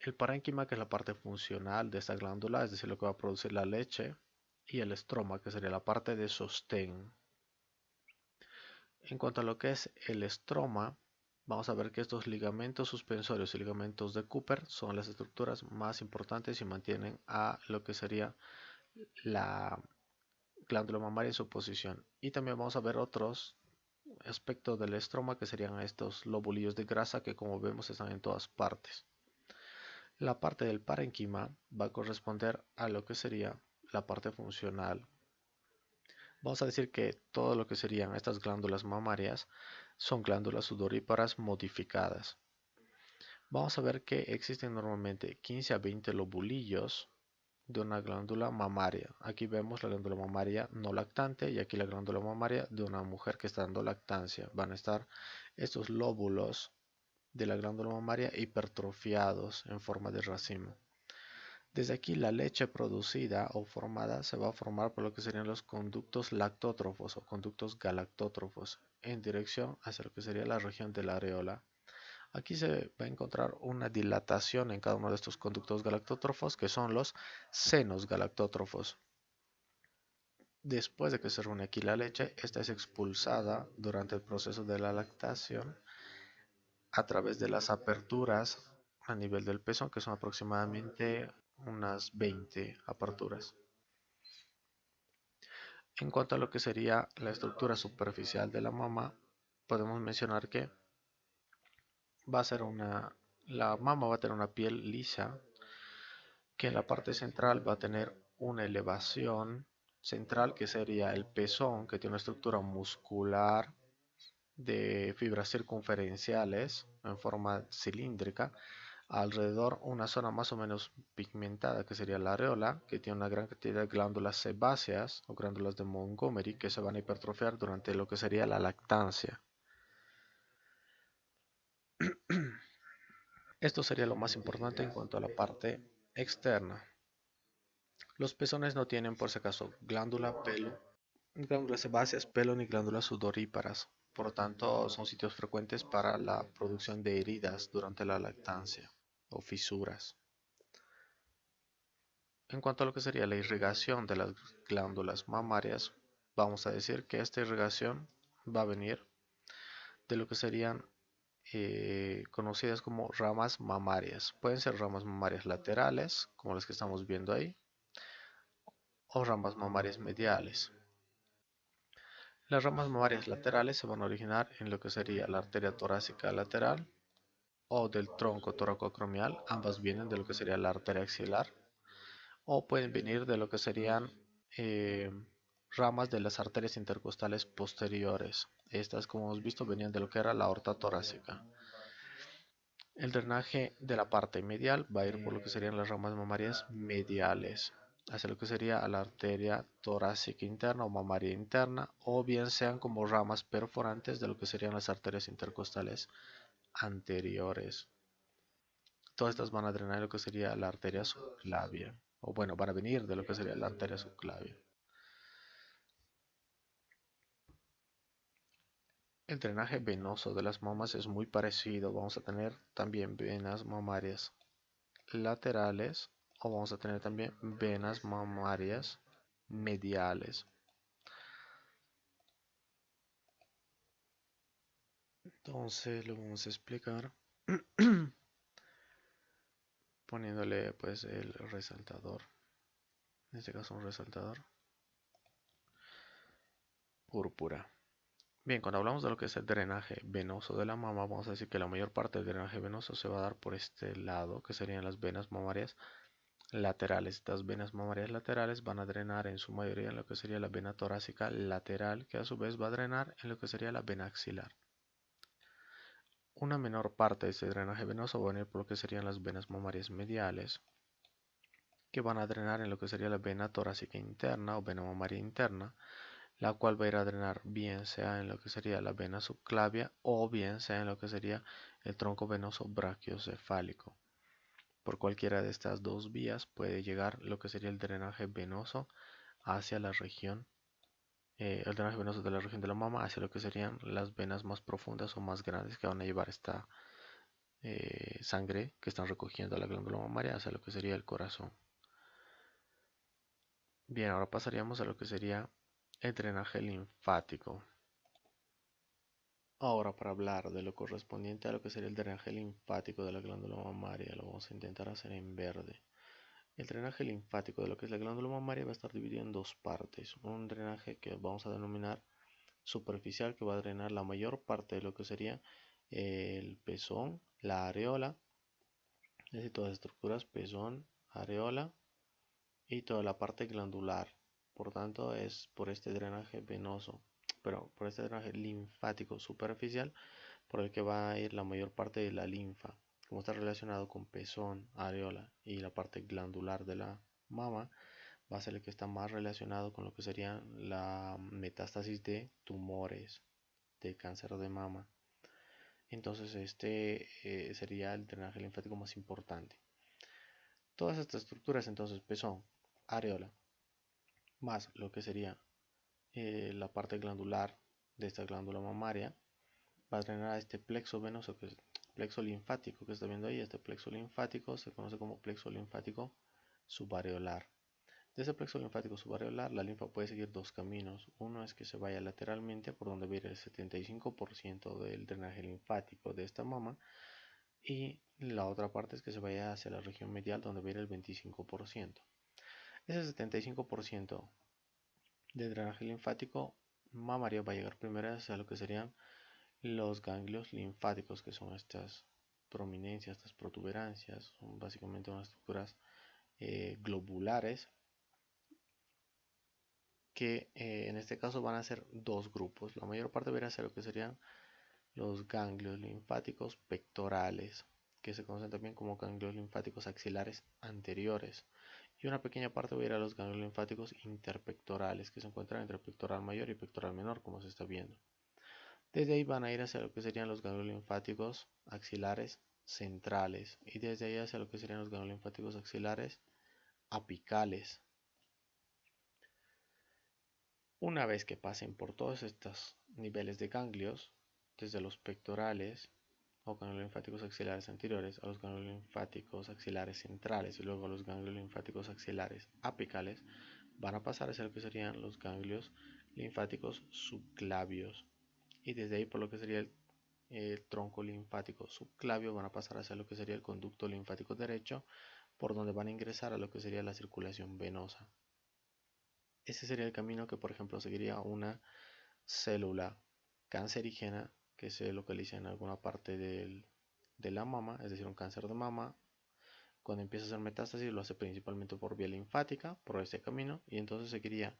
El parénquima, que es la parte funcional de esta glándula, es decir, lo que va a producir la leche, y el estroma, que sería la parte de sostén. En cuanto a lo que es el estroma, vamos a ver que estos ligamentos suspensorios y ligamentos de Cooper son las estructuras más importantes y mantienen a lo que sería la glándula mamaria en su posición. Y también vamos a ver otros aspectos del estroma que serían estos lobulillos de grasa que, como vemos, están en todas partes. La parte del parénquima va a corresponder a lo que sería la parte funcional. Vamos a decir que todo lo que serían estas glándulas mamarias son glándulas sudoríparas modificadas. Vamos a ver que existen normalmente 15 a 20 lobulillos de una glándula mamaria. Aquí vemos la glándula mamaria no lactante y aquí la glándula mamaria de una mujer que está dando lactancia. Van a estar estos lóbulos de la glándula mamaria hipertrofiados en forma de racimo. Desde aquí la leche producida o formada se va a formar por lo que serían los conductos lactótrofos o conductos galactótrofos en dirección hacia lo que sería la región de la areola. Aquí se va a encontrar una dilatación en cada uno de estos conductos galactótrofos, que son los senos galactótrofos. Después de que se reúne aquí la leche, esta es expulsada durante el proceso de la lactación a través de las aperturas a nivel del pezón, que son aproximadamente unas 20 aperturas. En cuanto a lo que sería la estructura superficial de la mama, podemos mencionar que va a ser la mama va a tener una piel lisa, que en la parte central va a tener una elevación central, que sería el pezón, que tiene una estructura muscular de fibras circunferenciales en forma cilíndrica. Alrededor una zona más o menos pigmentada, que sería la areola, que tiene una gran cantidad de glándulas sebáceas o glándulas de Montgomery, que se van a hipertrofiar durante lo que sería la lactancia. Esto sería lo más importante en cuanto a la parte externa. Los pezones no tienen, por si acaso, glándulas sebáceas, pelo ni glándulas sudoríparas. Por lo tanto, son sitios frecuentes para la producción de heridas durante la lactancia o fisuras. En cuanto a lo que sería la irrigación de las glándulas mamarias, vamos a decir que esta irrigación va a venir de lo que serían conocidas como ramas mamarias. Pueden ser ramas mamarias laterales, como las que estamos viendo ahí, o ramas mamarias mediales. Las ramas mamarias laterales se van a originar en lo que sería la arteria torácica lateral o del tronco toracoacromial. Ambas vienen de lo que sería la arteria axilar, o pueden venir de lo que serían eh, ramas de las arterias intercostales posteriores. Estas, como hemos visto, venían de lo que era la aorta torácica. El drenaje de la parte medial va a ir por lo que serían las ramas mamarias mediales, hacia lo que sería la arteria torácica interna o mamaria interna, o bien sean como ramas perforantes de lo que serían las arterias intercostales anteriores. Todas estas van a drenar lo que sería la arteria subclavia, o bueno, van a venir de lo que sería la arteria subclavia. El drenaje venoso de las mamas es muy parecido. Vamos a tener también venas mamarias laterales, o vamos a tener también venas mamarias mediales. Entonces lo vamos a explicar poniéndole pues el resaltador, en este caso un resaltador púrpura. Bien, cuando hablamos de lo que es el drenaje venoso de la mama, vamos a decir que la mayor parte del drenaje venoso se va a dar por este lado, que serían las venas mamarias laterales. Estas venas mamarias laterales van a drenar en su mayoría en lo que sería la vena torácica lateral, que a su vez va a drenar en lo que sería la vena axilar. Una menor parte de ese drenaje venoso va a venir por lo que serían las venas mamarias mediales, que van a drenar en lo que sería la vena torácica interna o vena mamaria interna, la cual va a ir a drenar bien sea en lo que sería la vena subclavia o bien sea en lo que sería el tronco venoso brachiocefálico. Por cualquiera de estas dos vías puede llegar lo que sería el drenaje venoso hacia la región, el drenaje venoso de la región de la mama hacia lo que serían las venas más profundas o más grandes que van a llevar esta sangre que están recogiendo la glándula mamaria hacia lo que sería el corazón. Bien, ahora pasaríamos a lo que sería el drenaje linfático. Ahora, para hablar de lo correspondiente a lo que sería el drenaje linfático de la glándula mamaria, lo vamos a intentar hacer en verde. El drenaje linfático de lo que es la glándula mamaria va a estar dividido en dos partes. Un drenaje que vamos a denominar superficial, que va a drenar la mayor parte de lo que sería el pezón, la areola, es decir, todas las estructuras, pezón, areola y toda la parte glandular. Por tanto, es por este drenaje venoso, pero por este drenaje linfático superficial, por el que va a ir la mayor parte de la linfa. Como está relacionado con pezón, areola y la parte glandular de la mama, va a ser el que está más relacionado con lo que sería la metástasis de tumores de cáncer de mama. Entonces este sería el drenaje linfático más importante. Todas estas estructuras, entonces, pezón, areola, más lo que sería la parte glandular de esta glándula mamaria, va a drenar a este plexo venoso, que es plexo linfático que está viendo ahí, este plexo linfático se conoce como plexo linfático subareolar. De ese plexo linfático subareolar, la linfa puede seguir dos caminos. Uno es que se vaya lateralmente, por donde va a ir el 75% del drenaje linfático de esta mama, y la otra parte es que se vaya hacia la región medial, donde va a ir el 25%. Ese 75% de drenaje linfático mamario va a llegar primero hacia lo que serían los ganglios linfáticos, que son estas prominencias, estas protuberancias, son básicamente unas estructuras globulares que en este caso van a ser dos grupos. La mayor parte va a ser lo que serían los ganglios linfáticos pectorales, que se conocen también como ganglios linfáticos axilares anteriores. Y una pequeña parte va a ir a los ganglios linfáticos interpectorales, que se encuentran entre pectoral mayor y pectoral menor, como se está viendo. Desde ahí van a ir hacia lo que serían los ganglios linfáticos axilares centrales, y desde ahí hacia lo que serían los ganglios linfáticos axilares apicales. Una vez que pasen por todos estos niveles de ganglios, desde los pectorales o ganglios linfáticos axilares anteriores a los ganglios linfáticos axilares centrales y luego a los ganglios linfáticos axilares apicales, van a pasar a ser lo que serían los ganglios linfáticos subclavios. Y desde ahí por lo que sería el tronco linfático subclavio van a pasar a ser lo que sería el conducto linfático derecho, por donde van a ingresar a lo que sería la circulación venosa. Ese sería el camino que, por ejemplo, seguiría una célula cancerígena que se localiza en alguna parte de la mama, es decir, un cáncer de mama. Cuando empieza a hacer metástasis lo hace principalmente por vía linfática, por este camino, y entonces seguiría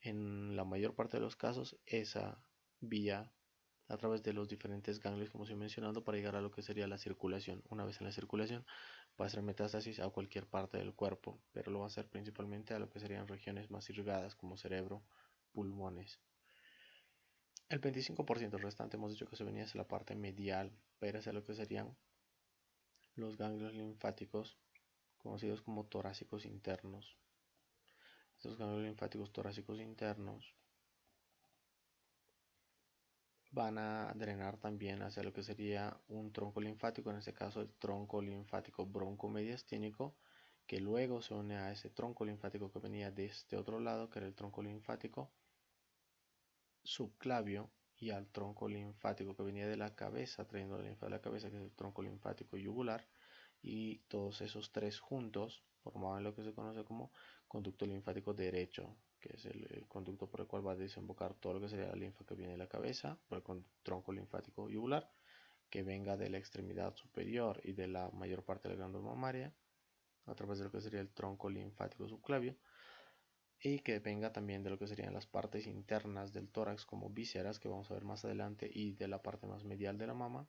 en la mayor parte de los casos esa vía a través de los diferentes ganglios, como estoy mencionando, para llegar a lo que sería la circulación. Una vez en la circulación va a hacer metástasis a cualquier parte del cuerpo, pero lo va a hacer principalmente a lo que serían regiones más irrigadas como cerebro, pulmones. El 25% restante hemos dicho que se venía hacia la parte medial, pero hacia lo que serían los ganglios linfáticos conocidos como torácicos internos. Estos ganglios linfáticos torácicos internos van a drenar también hacia lo que sería un tronco linfático, en este caso el tronco linfático broncomediastínico, que luego se une a ese tronco linfático que venía de este otro lado, que era el tronco linfático subclavio, y al tronco linfático que venía de la cabeza, trayendo la linfa de la cabeza, que es el tronco linfático yugular, y todos esos tres juntos formaban lo que se conoce como conducto linfático derecho, que es el conducto por el cual va a desembocar todo lo que sería la linfa que viene de la cabeza, por el tronco linfático yugular, que venga de la extremidad superior y de la mayor parte de la glándula mamaria, a través de lo que sería el tronco linfático subclavio, y que venga también de lo que serían las partes internas del tórax como vísceras, que vamos a ver más adelante, y de la parte más medial de la mama,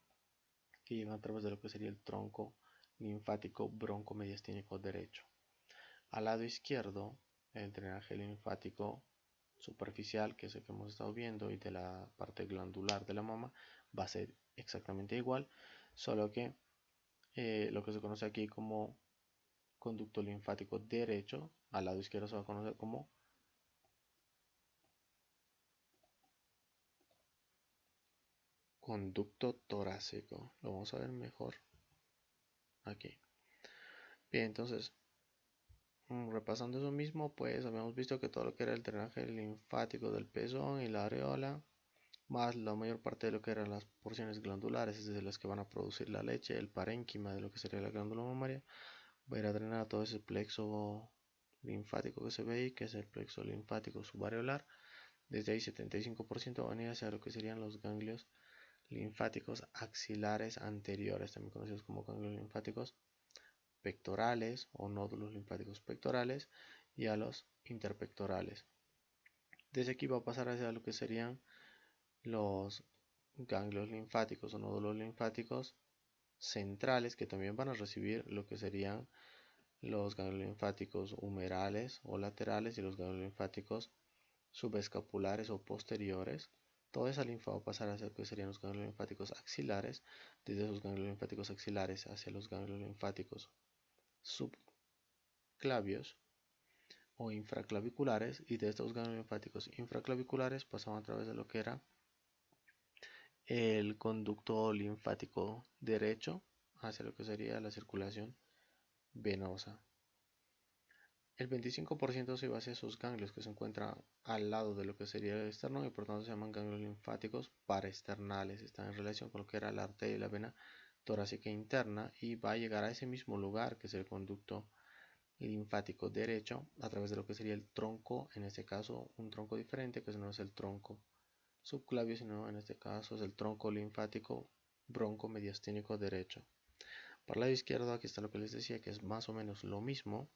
que llegan a través de lo que sería el tronco linfático broncomediastínico derecho. Al lado izquierdo, el drenaje linfático superficial, que es el que hemos estado viendo, y de la parte glandular de la mama, va a ser exactamente igual, solo que lo que se conoce aquí como conducto linfático derecho, al lado izquierdo se va a conocer como conducto torácico. Lo vamos a ver mejor aquí. Bien, entonces, repasando eso mismo, pues habíamos visto que todo lo que era el drenaje linfático del pezón y la areola, más la mayor parte de lo que eran las porciones glandulares, es decir, las que van a producir la leche, el parénquima de lo que sería la glándula mamaria, va a ir a drenar todo ese plexo linfático que se ve ahí, que es el plexo linfático subareolar. Desde ahí 75% van a ir hacia lo que serían los ganglios linfáticos axilares anteriores, también conocidos como ganglios linfáticos pectorales o nódulos linfáticos pectorales, y a los interpectorales. Desde aquí va a pasar hacia lo que serían los ganglios linfáticos o nódulos linfáticos centrales, que también van a recibir lo que serían los ganglios linfáticos humerales o laterales y los ganglios linfáticos subescapulares o posteriores. Toda esa linfa va a pasar hacia lo que serían los ganglios linfáticos axilares, desde esos ganglios linfáticos axilares hacia los ganglios linfáticos subclavios o infraclaviculares, y de estos ganglios linfáticos infraclaviculares pasaban a través de lo que era el conducto linfático derecho hacia lo que sería la circulación venosa. El 25% se va hacia esos ganglios que se encuentran al lado de lo que sería el esternón y por tanto se llaman ganglios linfáticos paraesternales. Están en relación con lo que era la arteria y la vena torácica interna y va a llegar a ese mismo lugar que es el conducto linfático derecho a través de lo que sería el tronco, en este caso un tronco diferente que no es el tronco subclavio, sino en este caso es el tronco linfático broncomediastínico derecho. Para el lado izquierdo aquí está lo que les decía que es más o menos lo mismo,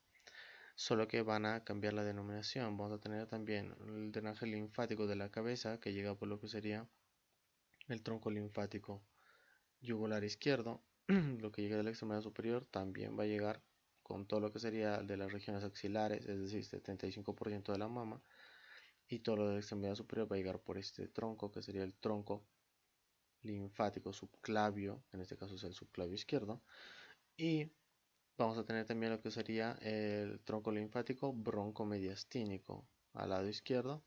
solo que van a cambiar la denominación. Vamos a tener también el drenaje linfático de la cabeza que llega por lo que sería el tronco linfático yugular izquierdo. Lo que llega de la extremidad superior también va a llegar con todo lo que sería de las regiones axilares, es decir, 75% de la mama, y todo lo de la extremidad superior va a llegar por este tronco que sería el tronco linfático subclavio, en este caso es el subclavio izquierdo, y vamos a tener también lo que sería el tronco linfático broncomediastínico al lado izquierdo,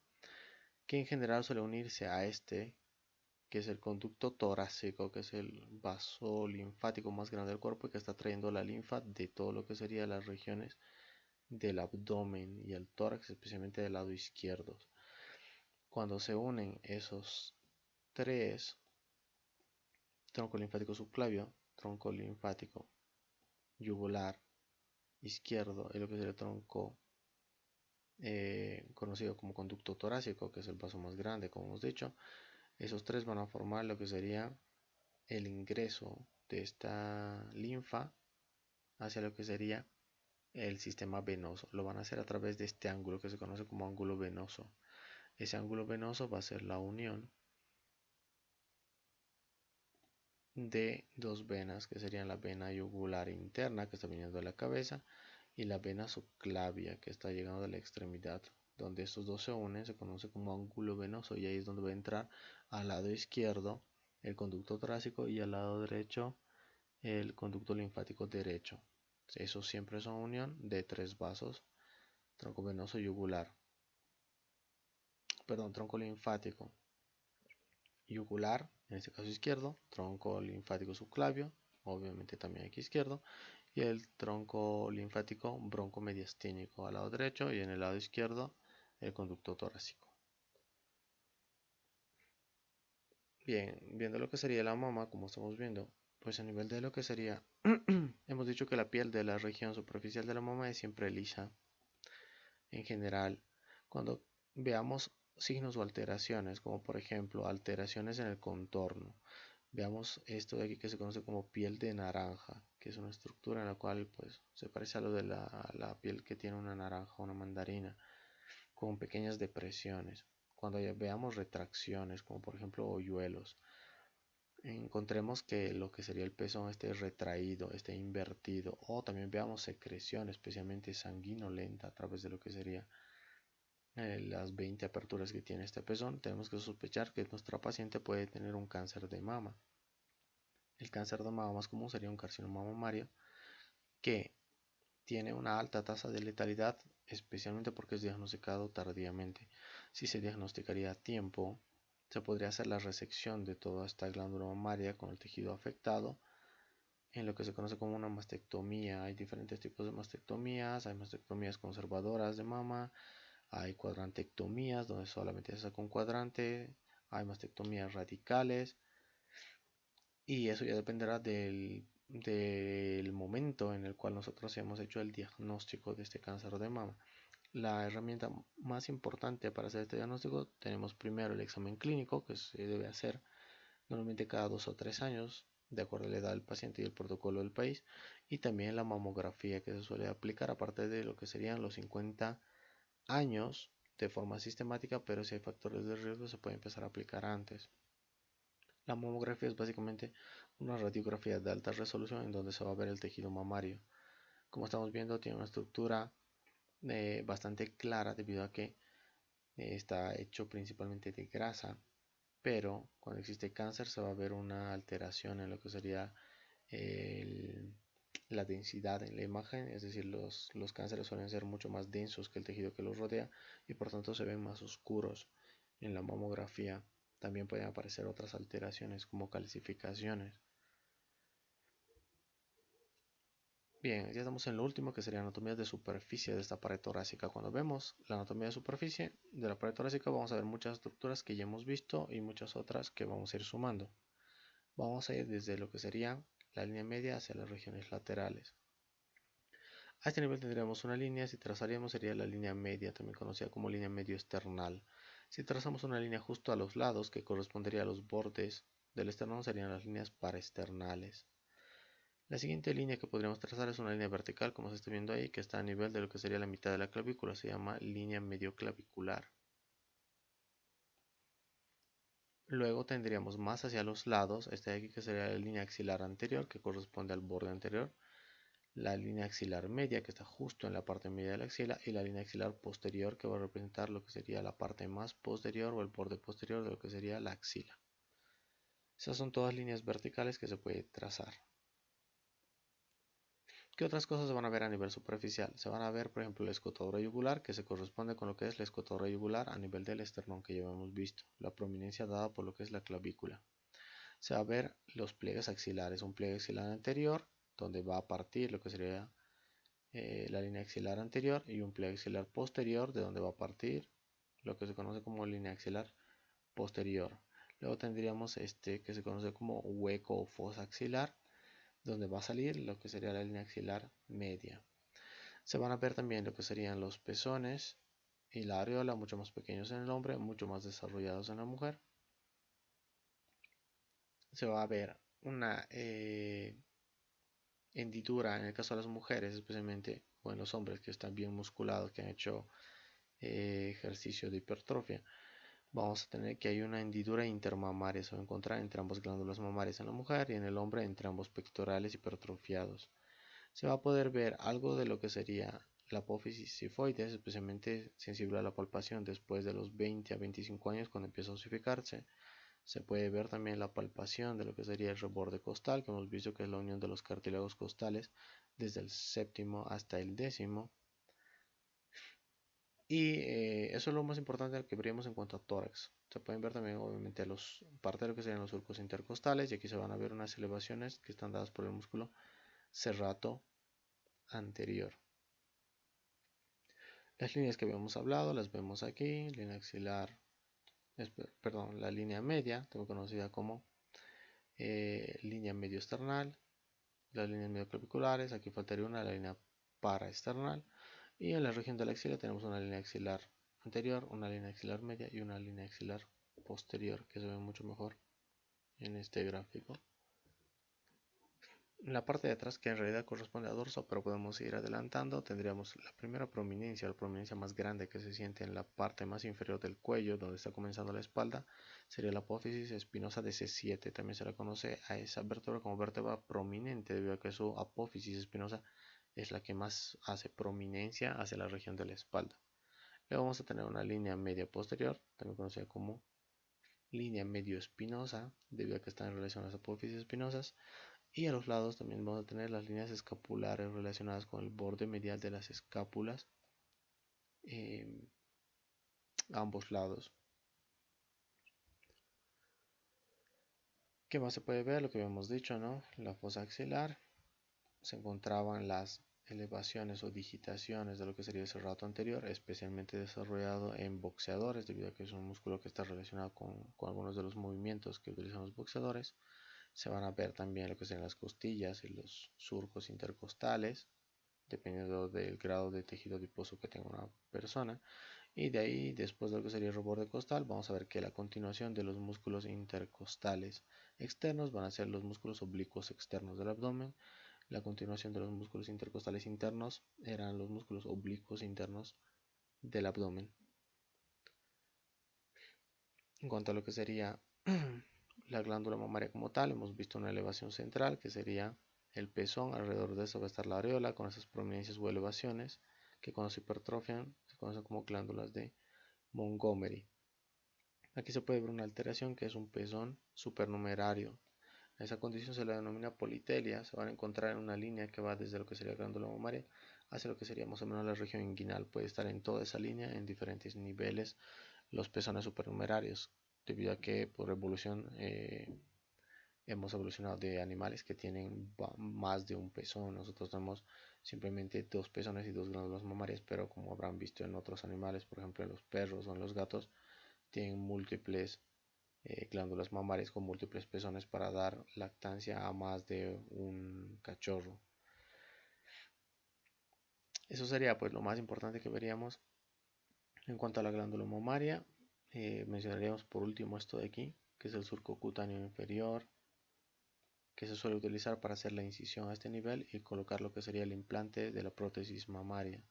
que en general suele unirse a este, que es el conducto torácico, que es el vaso linfático más grande del cuerpo y que está trayendo la linfa de todo lo que serían las regiones del abdomen y el tórax, especialmente del lado izquierdo. Cuando se unen esos tres, tronco linfático subclavio, tronco linfático yugular izquierdo, es lo que sería el tronco conocido como conducto torácico, que es el vaso más grande, como hemos dicho. Esos tres van a formar lo que sería el ingreso de esta linfa hacia lo que sería el sistema venoso. Lo van a hacer a través de este ángulo que se conoce como ángulo venoso. Ese ángulo venoso va a ser la unión de dos venas, que serían la vena yugular interna, que está viniendo de la cabeza, y la vena subclavia, que está llegando de la extremidad. Donde estos dos se unen, se conoce como ángulo venoso, y ahí es donde va a entrar al lado izquierdo el conducto torácico y al lado derecho el conducto linfático derecho. Eso siempre es una unión de tres vasos, tronco venoso yugular, perdón, tronco linfático yugular, en este caso izquierdo, tronco linfático subclavio, obviamente también aquí izquierdo, y el tronco linfático broncomediastínico al lado derecho y en el lado izquierdo el conducto torácico. Bien, viendo lo que sería la mama, como estamos viendo, pues a nivel de lo que sería, hemos dicho que la piel de la región superficial de la mama es siempre lisa. En general, cuando veamos signos o alteraciones, como por ejemplo alteraciones en el contorno, veamos esto de aquí que se conoce como piel de naranja, que es una estructura en la cual pues se parece a lo de la piel que tiene una naranja o una mandarina, con pequeñas depresiones. Cuando ya veamos retracciones, como por ejemplo hoyuelos, encontremos que lo que sería el pezón esté retraído, esté invertido, o también veamos secreción, especialmente sanguinolenta, a través de lo que sería las 20 aperturas que tiene este pezón, tenemos que sospechar que nuestra paciente puede tener un cáncer de mama. El cáncer de mama más común sería un carcinoma mamario que tiene una alta tasa de letalidad, especialmente porque es diagnosticado tardíamente. Si se diagnosticaría a tiempo, se podría hacer la resección de toda esta glándula mamaria con el tejido afectado en lo que se conoce como una mastectomía. Hay diferentes tipos de mastectomías, hay mastectomías conservadoras de mama, hay cuadrantectomías donde solamente se saca un cuadrante, hay mastectomías radicales y eso ya dependerá del momento en el cual nosotros hemos hecho el diagnóstico de este cáncer de mama. La herramienta más importante para hacer este diagnóstico tenemos primero el examen clínico que se debe hacer normalmente cada 2 o 3 años de acuerdo a la edad del paciente y el protocolo del país, y también la mamografía que se suele aplicar aparte de lo que serían los 50 años de forma sistemática, pero si hay factores de riesgo se puede empezar a aplicar antes. La mamografía es básicamente una radiografía de alta resolución en donde se va a ver el tejido mamario. Como estamos viendo, tiene una estructura bastante clara debido a que está hecho principalmente de grasa, pero cuando existe cáncer se va a ver una alteración en lo que sería el, la densidad en la imagen, es decir, los cánceres suelen ser mucho más densos que el tejido que los rodea y por tanto se ven más oscuros en la mamografía. También pueden aparecer otras alteraciones como calcificaciones. Bien, ya estamos en lo último, que sería anatomía de superficie de esta pared torácica. Cuando vemos la anatomía de superficie de la pared torácica, vamos a ver muchas estructuras que ya hemos visto y muchas otras que vamos a ir sumando. Vamos a ir desde lo que sería la línea media hacia las regiones laterales. A este nivel tendríamos una línea, si trazaríamos sería la línea media, también conocida como línea medio esternal. Si trazamos una línea justo a los lados, que correspondería a los bordes del esternón, serían las líneas paraesternales. La siguiente línea que podríamos trazar es una línea vertical, como se está viendo ahí, que está a nivel de lo que sería la mitad de la clavícula, se llama línea medioclavicular. Luego tendríamos más hacia los lados, este de aquí que sería la línea axilar anterior, que corresponde al borde anterior, la línea axilar media, que está justo en la parte media de la axila, y la línea axilar posterior, que va a representar lo que sería la parte más posterior o el borde posterior de lo que sería la axila. Esas son todas líneas verticales que se puede trazar. ¿Qué otras cosas se van a ver a nivel superficial? Se van a ver, por ejemplo, la escotadura yugular, que se corresponde con lo que es la escotadura yugular a nivel del esternón que ya hemos visto, la prominencia dada por lo que es la clavícula. Se va a ver los pliegues axilares, un pliegue axilar anterior, donde va a partir lo que sería la línea axilar anterior, y un pliegue axilar posterior, de donde va a partir lo que se conoce como línea axilar posterior. Luego tendríamos este que se conoce como hueco o fosa axilar, donde va a salir lo que sería la línea axilar media. Se van a ver también lo que serían los pezones y la areola, mucho más pequeños en el hombre, mucho más desarrollados en la mujer. Se va a ver una hendidura en el caso de las mujeres, especialmente, o en los hombres que están bien musculados, que han hecho ejercicio de hipertrofia. Vamos a tener que hay una hendidura intermamaria, se va a encontrar entre ambas glándulas mamarias en la mujer y en el hombre entre ambos pectorales hipertrofiados. Se va a poder ver algo de lo que sería la apófisis sifoides, especialmente sensible a la palpación después de los 20 a 25 años cuando empieza a osificarse. Se puede ver también la palpación de lo que sería el reborde costal, que hemos visto que es la unión de los cartílagos costales desde el séptimo hasta el décimo. Y eso es lo más importante que veríamos en cuanto a tórax. Se pueden ver también obviamente parte de lo que serían los surcos intercostales, y aquí se van a ver unas elevaciones que están dadas por el músculo serrato anterior. Las líneas que habíamos hablado las vemos aquí, línea axilar, perdón, la línea media, también conocida como línea medio esternal, las líneas medioclaviculares, aquí faltaría una, la línea paraesternal, y en la región de la axila tenemos una línea axilar anterior, una línea axilar media y una línea axilar posterior, que se ve mucho mejor en este gráfico. En la parte de atrás, que en realidad corresponde a dorso, pero podemos ir adelantando, tendríamos la primera prominencia, la prominencia más grande que se siente en la parte más inferior del cuello, donde está comenzando la espalda, sería la apófisis espinosa de C7. También se le conoce a esa vértebra como vértebra prominente, debido a que su apófisis espinosa es la que más hace prominencia hacia la región de la espalda. Luego vamos a tener una línea media posterior, también conocida como línea medio espinosa, debido a que está en relación a las apófisis espinosas. Y a los lados también vamos a tener las líneas escapulares relacionadas con el borde medial de las escápulas a ambos lados. ¿Qué más se puede ver? Lo que habíamos dicho, ¿no? La fosa axilar. Se encontraban las elevaciones o digitaciones de lo que sería el serrato anterior, especialmente desarrollado en boxeadores, debido a que es un músculo que está relacionado con algunos de los movimientos que utilizan los boxeadores. Se van a ver también lo que serían las costillas y los surcos intercostales, dependiendo del grado de tejido adiposo que tenga una persona. Y de ahí, después de lo que sería el reborde costal, vamos a ver que la continuación de los músculos intercostales externos van a ser los músculos oblicuos externos del abdomen. La continuación de los músculos intercostales internos eran los músculos oblicuos internos del abdomen. En cuanto a lo que sería la glándula mamaria como tal, hemos visto una elevación central que sería el pezón. Alrededor de eso va a estar la areola con esas prominencias o elevaciones que cuando se hipertrofian se conocen como glándulas de Montgomery. Aquí se puede ver una alteración que es un pezón supernumerario. A esa condición se la denomina politelia. Se van a encontrar en una línea que va desde lo que sería la glándula mamaria hacia lo que sería más o menos la región inguinal. Puede estar en toda esa línea en diferentes niveles los pezones supernumerarios. debido a que por evolución hemos evolucionado de animales que tienen más de un pezón. Nosotros tenemos simplemente dos pezones y dos glándulas mamarias, pero como habrán visto en otros animales, por ejemplo en los perros o en los gatos, tienen múltiples glándulas mamarias con múltiples pezones para dar lactancia a más de un cachorro. Eso sería pues lo más importante que veríamos en cuanto a la glándula mamaria. Mencionaríamos por último esto de aquí, que es el surco cutáneo inferior, que se suele utilizar para hacer la incisión a este nivel y colocar lo que sería el implante de la prótesis mamaria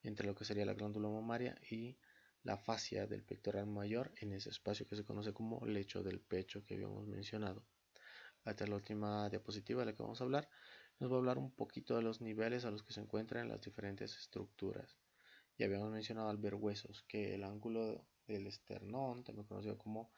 entre lo que sería la glándula mamaria y la fascia del pectoral mayor en ese espacio que se conoce como lecho del pecho que habíamos mencionado. Esta es la última diapositiva de la que vamos a hablar. Nos va a hablar un poquito de los niveles a los que se encuentran las diferentes estructuras. Ya habíamos mencionado al ver huesos que el ángulo del esternón, también conocido como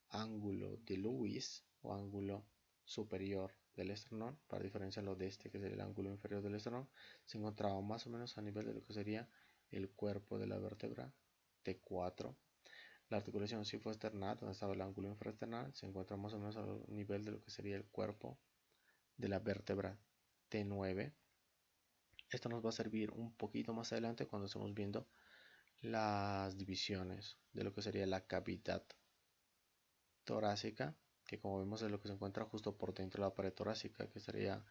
ángulo de Lewis o ángulo superior del esternón, para diferenciarlo de este que es el ángulo inferior del esternón, se encontraba más o menos a nivel de lo que sería el cuerpo de la vértebra T4. La articulación cifoesternal, donde estaba el ángulo infraesternal, se encuentra más o menos a nivel de lo que sería el cuerpo de la vértebra T9. Esto nos va a servir un poquito más adelante cuando estemos viendo las divisiones de lo que sería la cavidad torácica, que como vemos es lo que se encuentra justo por dentro de la pared torácica, que sería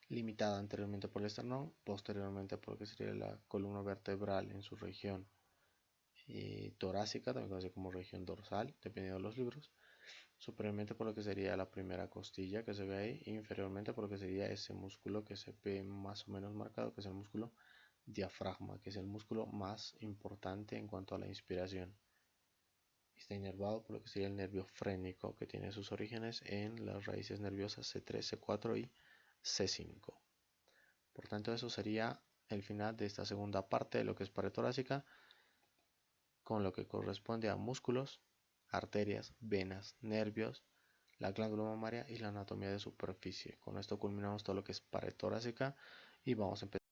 limitada anteriormente por el esternón, posteriormente por lo que sería la columna vertebral en su región torácica, también conocida como región dorsal, dependiendo de los libros, superiormente por lo que sería la primera costilla que se ve ahí, e inferiormente por lo que sería ese músculo que se ve más o menos marcado, que es el músculo diafragma, que es el músculo más importante en cuanto a la inspiración. Está inervado por lo que sería el nervio frénico, que tiene sus orígenes en las raíces nerviosas C3, C4 y C5. Por tanto, eso sería el final de esta segunda parte de lo que es pared torácica, con lo que corresponde a músculos, arterias, venas, nervios, la glándula mamaria y la anatomía de superficie. Con esto culminamos todo lo que es pared torácica y vamos a empezar